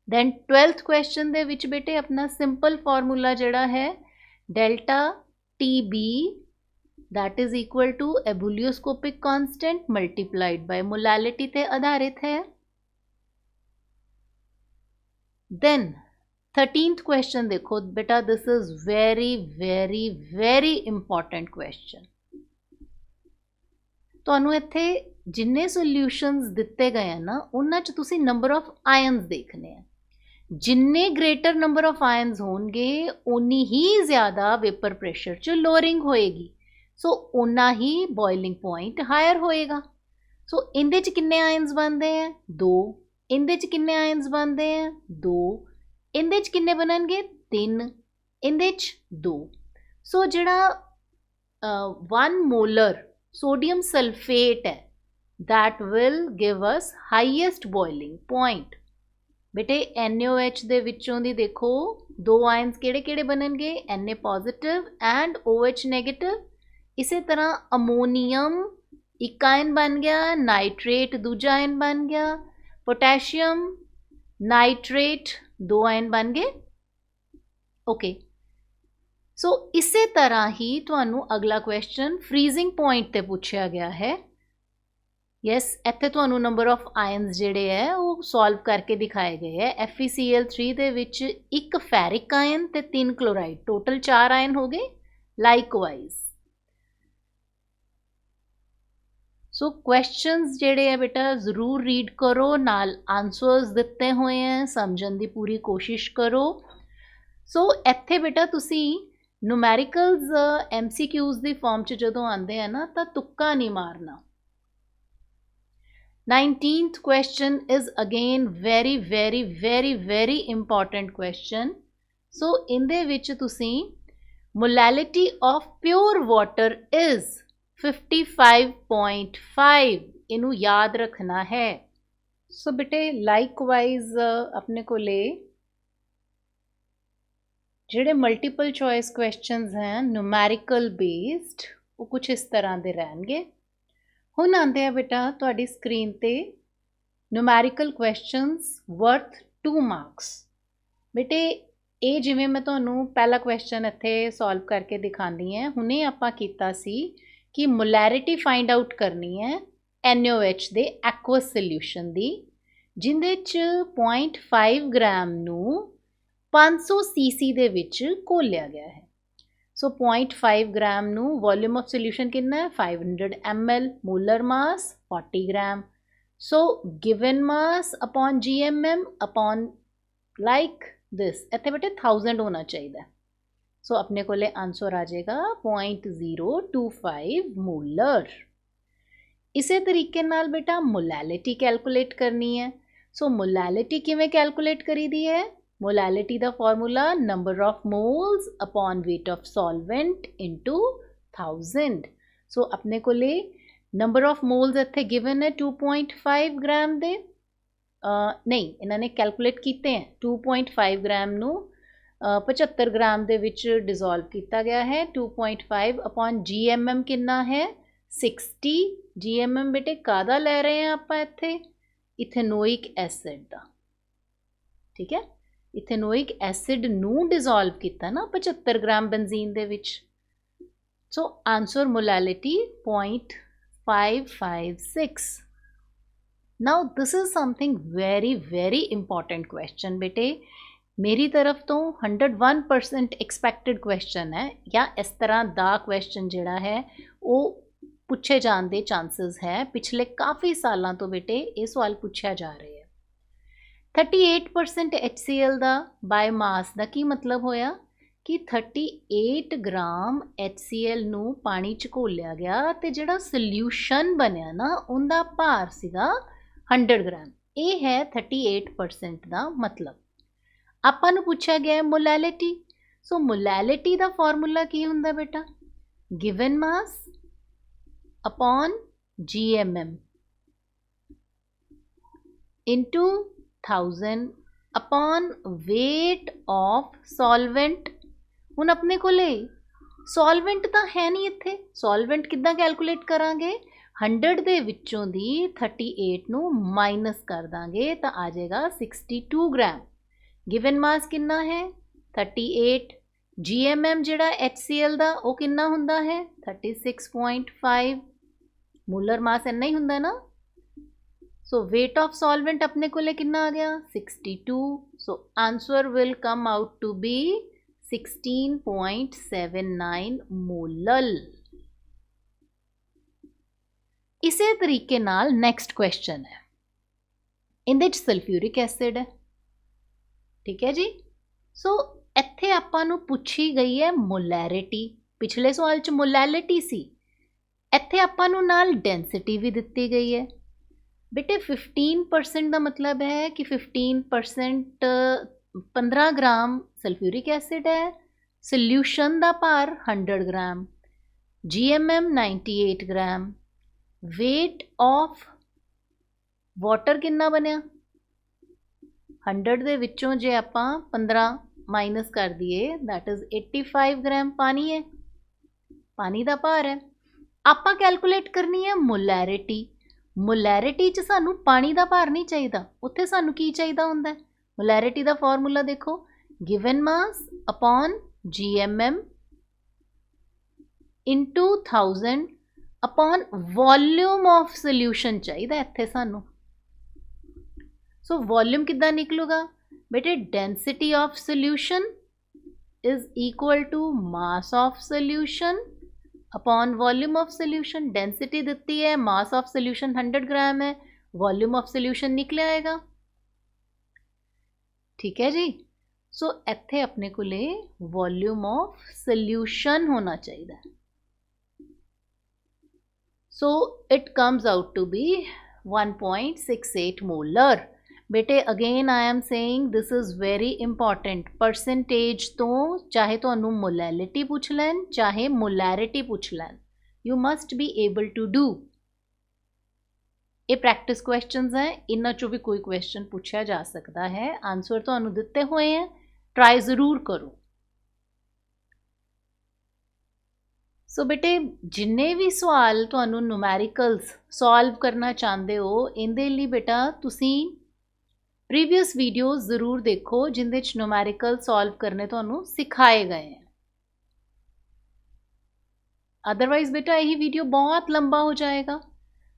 दैन 12th क्वेश्चन दे विच बेटे अपना सिंपल फॉर्मूला जड़ा है delta T B that is equal to ebullioscopic constant multiplied by molality ते आधारित है। देन 13th क्वेश्चन देखो बेटा, this is very very very important question. ਤੁਹਾਨੂੰ ਇੱਥੇ ਜਿੰਨੇ ਸੋਲਿਊਸ਼ਨਸ ਦਿੱਤੇ ਗਏ ਆ ਨਾ ਉਹਨਾਂ 'ਚ ਤੁਸੀਂ ਨੰਬਰ ਆਫ ਆਇਨਸ ਦੇਖਣੇ ਆ। ਜਿੰਨੇ ਗ੍ਰੇਟਰ ਨੰਬਰ ਆਫ ਆਇਨਸ ਹੋਣਗੇ ਉਨੀ ਹੀ ਜ਼ਿਆਦਾ ਵੇਪਰ ਪ੍ਰੈਸ਼ਰ 'ਚ ਲੋਅਰਿੰਗ ਹੋਏਗੀ, ਸੋ ਉਨਾ ਹੀ ਬੋਇਲਿੰਗ ਪੁਆਇੰਟ ਹਾਇਰ ਹੋਏਗਾ। ਸੋ ਇਹਦੇ 'ਚ ਕਿੰਨੇ ਆਇਨਸ ਬਣਦੇ ਆ 2, ਇਹਦੇ 'ਚ ਕਿੰਨੇ ਆਇਨਸ ਬਣਦੇ ਆ 2, ਇਹਦੇ 'ਚ ਕਿੰਨੇ ਬਣਨਗੇ 3, ਇਹਦੇ 'ਚ 2। ਸੋ ਜਿਹੜਾ 1 ਮੋਲਰ सोडियम सल्फेट है that will give us highest boiling point। बेटे NaOH दे विचों दी देखो 2 आयन्स केड़े केड़े बननगे Na positive and OH negative. इसे तरह अमोनियम एक आयन बन गया, नाइट्रेट दूजा आयन बन गया, पोटेशियम नाइट्रेट 2 आयन बन गए। ओके सो इसे तरह ही तुहानू अगला क्वेश्चन फ्रीजिंग पॉइंट ते पूछा गया है। यस इत्थे तुहानू नंबर ऑफ आयन्स जिहड़े है वो सॉल्व करके दिखाए गए हैं। FeCl3 दे विच 1 फेरिक आयन ते 3 क्लोराइड, टोटल 4 आयन हो गए। लाइकवाइज सो क्वेश्चंस जिहड़े है बेटा जरूर रीड करो, नाल आंसर्स दिते हुए हैं, समझण दी पूरी कोशिश करो। सो इत्थे बेटा तुसी न्यूमैरिकल्स MCQs ਦੀ ਫਾਰਮ 'ਚ ਜਦੋਂ ਆਉਂਦੇ ਆ ਨਾ ਤਾਂ ਤੁੱਕਾ ਨਹੀਂ ਮਾਰਨਾ। 19th question is again very very very very important question। so ਇਹਦੇ ਵਿੱਚ ਤੁਸੀਂ molality of pure water is 55.5 ਇਹਨੂੰ ਯਾਦ ਰੱਖਣਾ ਹੈ। ਸੋ ਬੇਟੇ ਲਾਈਕਵਾਈਜ਼ ਆਪਣੇ ਕੋਲੇ ਜਿਹੜੇ ਮਲਟੀਪਲ ਚੋਇਸ ਕੁਐਸਚਨਸ हैं न्यूमैरिकल बेस्ड वो कुछ इस तरह ਦੇ ਰਹਿਣਗੇ। ਹੁਣ ਆਉਂਦੇ ਆ ਬੇਟਾ ਤੁਹਾਡੀ ਸਕਰੀਨ ਤੇ न्यूमैरिकल ਕੁਐਸਚਨਸ ਵਰਥ 2 ਮਾਰਕਸ। ਬੇਟੇ ਇਹ ਜਿਵੇਂ ਮੈਂ ਤੁਹਾਨੂੰ ਪਹਿਲਾ ਕੁਐਸਚਨ ਇੱਥੇ ਸੋਲਵ ਕਰਕੇ ਦਿਖਾਉਂਦੀ ਹਾਂ, ਹੁਣੇ ਆਪਾਂ ਕੀਤਾ ਸੀ ਕਿ ਮੋਲੈਰਿਟੀ ਫਾਈਂਡ ਆਊਟ ਕਰਨੀ ਹੈ NaOH ਦੇ ਐਕੁਅਸ ਸੋਲਿਊਸ਼ਨ ਦੀ, ਜਿੰਦੇ 'ਚ 0.5 ਗ੍ਰਾਮ ਨੂੰ 500 cc ਦੇ ਵਿੱਚ ਘੋਲਿਆ ਗਿਆ ਹੈ। ਸੋ 0.5 ਗ੍ਰਾਮ ਨੂੰ ਵੋਲਿਊਮ ਆਫ ਸੋਲਿਊਸ਼ਨ ਕਿੰਨਾ ਹੈ 500 ml, molar mass 40 gram. So given mass upon GMM upon like this, ਇੱਥੇ ਬੇਟੇ 1000 ਹੋਣਾ ਚਾਹੀਦਾ। ਸੋ ਆਪਣੇ ਕੋਲੇ ਆਂਸਰ ਆ ਜਾਏਗਾ 0.025 ਮੋਲਰ। ਇਸੇ ਤਰੀਕੇ ਨਾਲ ਬੇਟਾ ਮੋਲੈਲਿਟੀ ਕੈਲਕੂਲੇਟ ਕਰਨੀ ਹੈ। ਸੋ ਮੋਲੈਲਿਟੀ ਕਿਵੇਂ ਕੈਲਕੂਲੇਟ ਕਰੀਦੀ ਹੈ? मोलैलिटी का formula number of moles upon weight of solvent into 1000। सो अपने को नंबर ऑफ मोल्स इत्थे गिवन है 2.5 ग्राम दे, नहीं इन्होंने कैलकुलेट किए हैं 2.5 ग्राम नू 75 ग्राम दे विच डिजोल्व किया गया है। 2.5 अपॉन GMM कितना है 60। GMM बेटे कादा ले रहे हैं आप इत्थे इथेनोइक एसिड का, ठीक है। इथेनोइक एसिड नू डिजोल्व किया ना 75 ग्राम बंजीन दे विच। So answer molality 0.556। Now this is something very very important question बेटे, मेरी तरफ तो 101% एक्सपैक्टेड क्वेश्चन है, या इस तरह दा क्वेश्चन जिहड़ा है वो पूछे जाने के चांसेस है। पिछले काफ़ी सालों तो बेटे ये सवाल पूछा जा रहा है। 38% HCl का बायोमास का की मतलब होया ਕਿ 38 ਗ੍ਰਾਮ HCl ਨੂੰ ਪਾਣੀ 'ਚ ਘੋਲਿਆ ਗਿਆ ਤੇ ਜਿਹੜਾ ਸੋਲਿਊਸ਼ਨ ਬਣਿਆ ਨਾ ਉਹਦਾ ਭਾਰ ਸੀਗਾ 100 ਗ੍ਰਾਮ। ਇਹ ਹੈ 38% ਦਾ ਮਤਲਬ। ਆਪਾਂ ਨੂੰ ਪੁੱਛਿਆ ਗਿਆ ਮੋਲੈਲਿਟੀ। ਸੋ ਮੋਲੈਲਿਟੀ ਦਾ ਫਾਰਮੂਲਾ ਕੀ ਹੁੰਦਾ ਬੇਟਾ? Given mass upon GMM into 1000 upon weight of solvent। ਹੁਣ ਆਪਣੇ ਕੋਲੇ ਸੋਲਵੈਂਟ ਤਾਂ ਹੈ ਨਹੀਂ ਇੱਥੇ, ਸੋਲਵੈਂਟ ਕਿੱਦਾਂ ਕੈਲਕੂਲੇਟ ਕਰਾਂਗੇ? 100 ਦੇ ਵਿੱਚੋਂ ਦੀ 38 ਨੂੰ ਮਾਈਨਸ ਕਰ ਦਾਂਗੇ ਤਾਂ ਆ ਜਾਏਗਾ 62 ਗ੍ਰਾਮ। ਗਿਵਨ ਮਾਸ ਕਿੰਨਾ ਹੈ? 38। GMM ਜਿਹੜਾ HCl ਦਾ ਉਹ ਕਿੰਨਾ ਹੁੰਦਾ ਹੈ? 36.5। ਮੋਲਰ ਮਾਸ ਇੰਨਾ ਹੀ ਹੁੰਦਾ ਨਾ। ਸੋ weight of solvent ਆਪਣੇ ਕੋਲੇ ਕਿੰਨਾ ਆ ਗਿਆ? 62। So answer will come out to be 16.79 molal. ਇਸੇ ਤਰੀਕੇ ਨਾਲ ਨੈਕਸਟ ਕੁਐਸਚਨ ਹੈ, ਇਹਦੇ 'ਚ ਸਲਫਿਊਰਿਕ ਐਸਿਡ ਹੈ, ਠੀਕ ਹੈ ਜੀ। ਸੋ ਇੱਥੇ ਆਪਾਂ ਨੂੰ ਪੁੱਛੀ ਗਈ ਹੈ ਮੋਲੈਰਿਟੀ। ਪਿਛਲੇ ਸਵਾਲ 'ਚ ਮੋਲੈਲਿਟੀ ਸੀ, ਇੱਥੇ ਆਪਾਂ ਨੂੰ ਨਾਲ ਡੈਂਸਿਟੀ ਵੀ ਦਿੱਤੀ ਗਈ ਹੈ। ਬੇਟੇ 15% ਦਾ ਮਤਲਬ ਹੈ ਕਿ 15% 15 ਗ੍ਰਾਮ ਸਲਫਿਊਰਿਕ ਐਸਿਡ ਹੈ। ਸੋਲਿਊਸ਼ਨ ਦਾ ਭਾਰ 100 gram. GMM 98 gram. weight of water ਕਿੰਨਾ ਬਣਿਆ? 100 ਦੇ ਵਿੱਚੋਂ ਜੇ ਆਪਾਂ 15 ਮਾਈਨਸ ਕਰ ਦਈਏ ਦੈਟ ਇਜ਼ 85 ਗ੍ਰਾਮ ਪਾਣੀ ਹੈ, ਪਾਣੀ ਦਾ ਭਾਰ ਹੈ। ਆਪਾਂ ਕੈਲਕੂਲੇਟ ਕਰਨੀ ਹੈ ਮੋਲੈਰਿਟੀ। ਮੋਲੈਰਿਟੀ 'ਚ ਸਾਨੂੰ ਪਾਣੀ ਦਾ ਭਾਰ ਨਹੀਂ ਚਾਹੀਦਾ, ਉੱਥੇ ਸਾਨੂੰ ਕੀ ਚਾਹੀਦਾ ਹੁੰਦਾ? ਮੋਲੈਰਿਟੀ ਦਾ ਫਾਰਮੂਲਾ ਦੇਖੋ, given mass upon GMM into 1000 upon volume of solution ਚਾਹੀਦਾ ਇੱਥੇ ਸਾਨੂੰ। ਸੋ ਵੋਲਿਊਮ ਕਿੱਦਾਂ ਨਿਕਲੂਗਾ ਬੇਟੇ? Density of solution is equal to mass of solution upon volume of solution. Density दिती है, मास ऑफ सोल्यूशन 100 ग्राम है, वॉल्यूम ऑफ सोल्यूशन निकले आएगा, ठीक है जी। सो इत्थे अपने कोले वॉल्यूम ऑफ सोल्यूशन होना चाहिए। So it comes out to be 1.68 molar. बेटे again I am saying this is very important. Percentage तो चाहे तो मोलैलिटी पूछ लैन चाहे मोलैरिटी पूछ लैन, you must be able to do. ये प्रैक्टिस क्वेश्चंस हैं, इन्हां चों भी कोई क्वेश्चन पूछा जा सकता है। आंसर तो दिते हुए हैं, ट्राई ज़रूर करो। सो बेटे जिन्ने भी सवाल तुहानू न्यूमैरिकल्स सॉल्व करना चाहते हो, इहदे लई बेटा तुसीं प्रीवियस वीडियोज़ ज़रूर देखो जिंदे च न्यूमैरिकल सॉल्व करने तुहानू सिखाए गए हैं। अदरवाइज बेटा यही वीडियो बहुत लंबा हो जाएगा।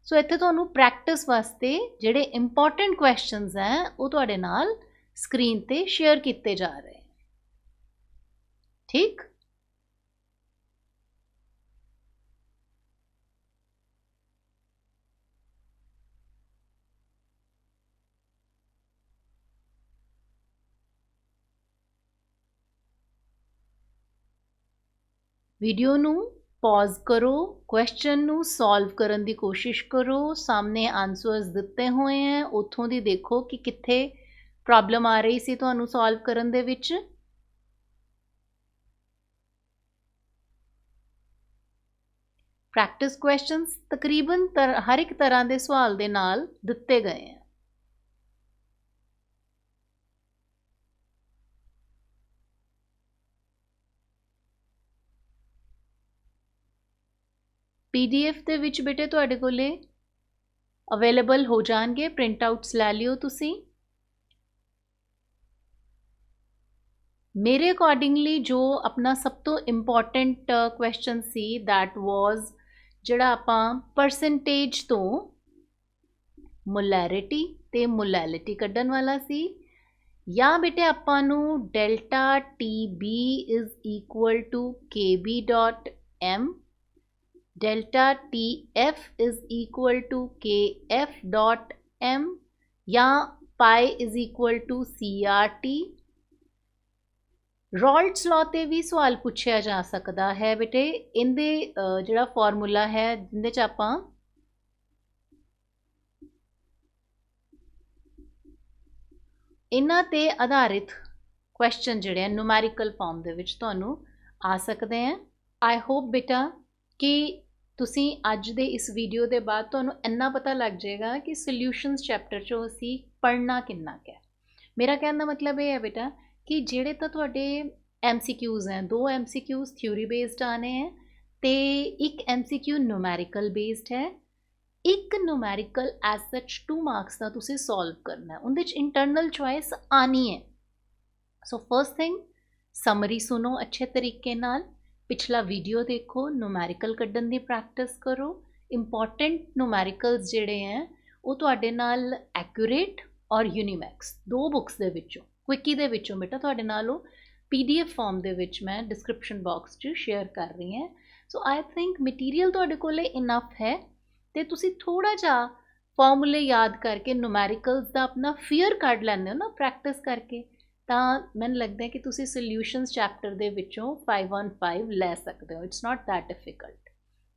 सो इत्थे तुहानू प्रैक्टिस वास्ते जिहड़े इंपॉर्टेंट क्वेश्चंस हैं वो तुहाडे नाल स्क्रीन ते शेयर किए जा रहे हैं, ठीक। वीडियो नू पॉज करो, क्वेश्चन नू सॉल्व करन दी कोशिश करो। सामने आंसर्स दिते हुए हैं, उत्थों दी देखो कि कित्थे प्रॉब्लम आ रही सी तुहानू सॉल्व करन दे विच। प्रैक्टिस क्वेश्चंस तकरीबन हर एक तरह के सवाल दे नाल दिते गए हैं। PDF ਦੇ ਵਿੱਚ बेटे ਤੁਹਾਡੇ ਕੋਲੇ अवेलेबल हो जाएंगे, प्रिंट आउट्स लै लियो तुसी। मेरे अकॉर्डिंगली जो अपना सब तो important question see that was जिहड़ा आपां परसेंटेज तो मोलैरिटी ते मोलैलिटी कड्ढन वाला सी, या बेटे आपां नू delta TB is equal to KB dot M, delta TF is equal to KF dot M, या pi is equal to CRT, Raoult's law ਤੇ ਵੀ ਸਵਾਲ ਪੁੱਛਿਆ ਜਾ ਸਕਦਾ ਹੈ ਬੇਟੇ। ਇਹਦੇ ਜਿਹੜਾ ਫਾਰਮੂਲਾ ਹੈ ਜਿਹਦੇ ਚ ਆਪਾਂ ਇਹਨਾਂ ਤੇ ਆਧਾਰਿਤ ਕੁਐਸਚਨ ਜਿਹੜੇ ਆ ਨੂਮੈਰੀਕਲ ਫਾਰਮ ਦੇ ਵਿੱਚ ਤੁਹਾਨੂੰ ਆ ਸਕਦੇ ਆ। ਆਈ ਹੋਪ ਬੇਟਾ ਕਿ ਤੁਸੀਂ ਅੱਜ ਦੇ ਇਸ ਵੀਡੀਓ ਦੇ ਬਾਅਦ ਤੁਹਾਨੂੰ ਇੰਨਾ ਪਤਾ ਲੱਗ ਜਾਏਗਾ ਕਿ ਸੋਲਿਊਸ਼ਨਸ ਚੈਪਟਰ 'ਚੋਂ ਅਸੀਂ ਪੜ੍ਹਨਾ ਕਿੰਨਾ ਕੁ ਹੈ। ਮੇਰਾ ਕਹਿਣ ਦਾ ਮਤਲਬ ਇਹ ਹੈ ਬੇਟਾ ਕਿ ਜਿਹੜੇ ਤਾਂ ਤੁਹਾਡੇ MCQs हैं, 2 MCQs ਥਿਊਰੀ ਬੇਸਡ ਆने हैं ਤੇ ਇੱਕ MCQ ਨੂਮੈਰੀਕਲ ਬੇਸਡ ਹੈ। ਇੱਕ ਨੂਮੈਰੀਕਲ ਐਜ਼ ਸੱਚ 2 ਮਾਰਕਸ ਦਾ ਤੁਸੀਂ ਸੋਲਵ ਕਰਨਾ ਹੈ, ਉਹਦੇ 'ਚ ਇੰਟਰਨਲ ਚੋਇਸ ਆਣੀ ਹੈ। ਸੋ ਫਰਸਟ ਥਿੰਗ ਸਮਰੀ ਸੁਣੋ ਅੱਛੇ ਤਰੀਕੇ ਨਾਲ, ਪਿਛਲਾ ਵੀਡੀਓ ਦੇਖੋ, ਨੂਮੈਰੀਕਲ ਕੱਢਣ ਦੀ ਪ੍ਰੈਕਟਿਸ ਕਰੋ। ਇੰਪੋਰਟੈਂਟ ਨੂਮੈਰੀਕਲਸ ਜਿਹੜੇ ਹੈ ਉਹ ਤੁਹਾਡੇ ਨਾਲ ਐਕੂਰੇਟ ਔਰ ਯੂਨੀਮੈਕਸ 2 ਬੁੱਕਸ ਦੇ ਵਿੱਚੋਂ, ਕੁਇਕੀ ਦੇ ਵਿੱਚੋਂ ਬੇਟਾ ਤੁਹਾਡੇ ਨਾਲ ਉਹ PDF ਫਾਰਮ ਦੇ ਵਿੱਚ ਮੈਂ ਡਿਸਕ੍ਰਿਪਸ਼ਨ ਬਾਕਸ 'ਚ ਸ਼ੇਅਰ ਕਰ ਰਹੀ ਹਾਂ। ਸੋ ਆਈ ਥਿੰਕ ਮਟੀਰੀਅਲ ਤੁਹਾਡੇ ਕੋਲ ਇਨਫ ਹੈ ਤੇ ਤੁਸੀਂ ਥੋੜਾ ਜਿਹਾ ਫਾਰਮੂਲੇ ਯਾਦ ਕਰਕੇ ਨੂਮੈਰੀਕਲਸ ਦਾ ਆਪਣਾ ਫੀਅਰ ਕੱਢ ਲੈਂਦੇ ਹੋ ਨਾ ਪ੍ਰੈਕਟਿਸ ਕਰਕੇ, ਤਾਂ ਮੈਨੂੰ ਲੱਗਦਾ ਹੈ ਕਿ ਤੁਸੀਂ ਸੋਲਿਊਸ਼ਨਸ ਚੈਪਟਰ ਦੇ ਵਿੱਚੋਂ 5 on 5 ਲੈ ਸਕਦੇ ਹੋ। It's not that difficult.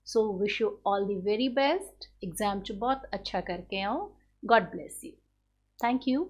So wish you all the very best. Exam 'ਚ ਬਹੁਤ ਅੱਛਾ ਕਰਕੇ ਆਓ। God bless you. Thank you.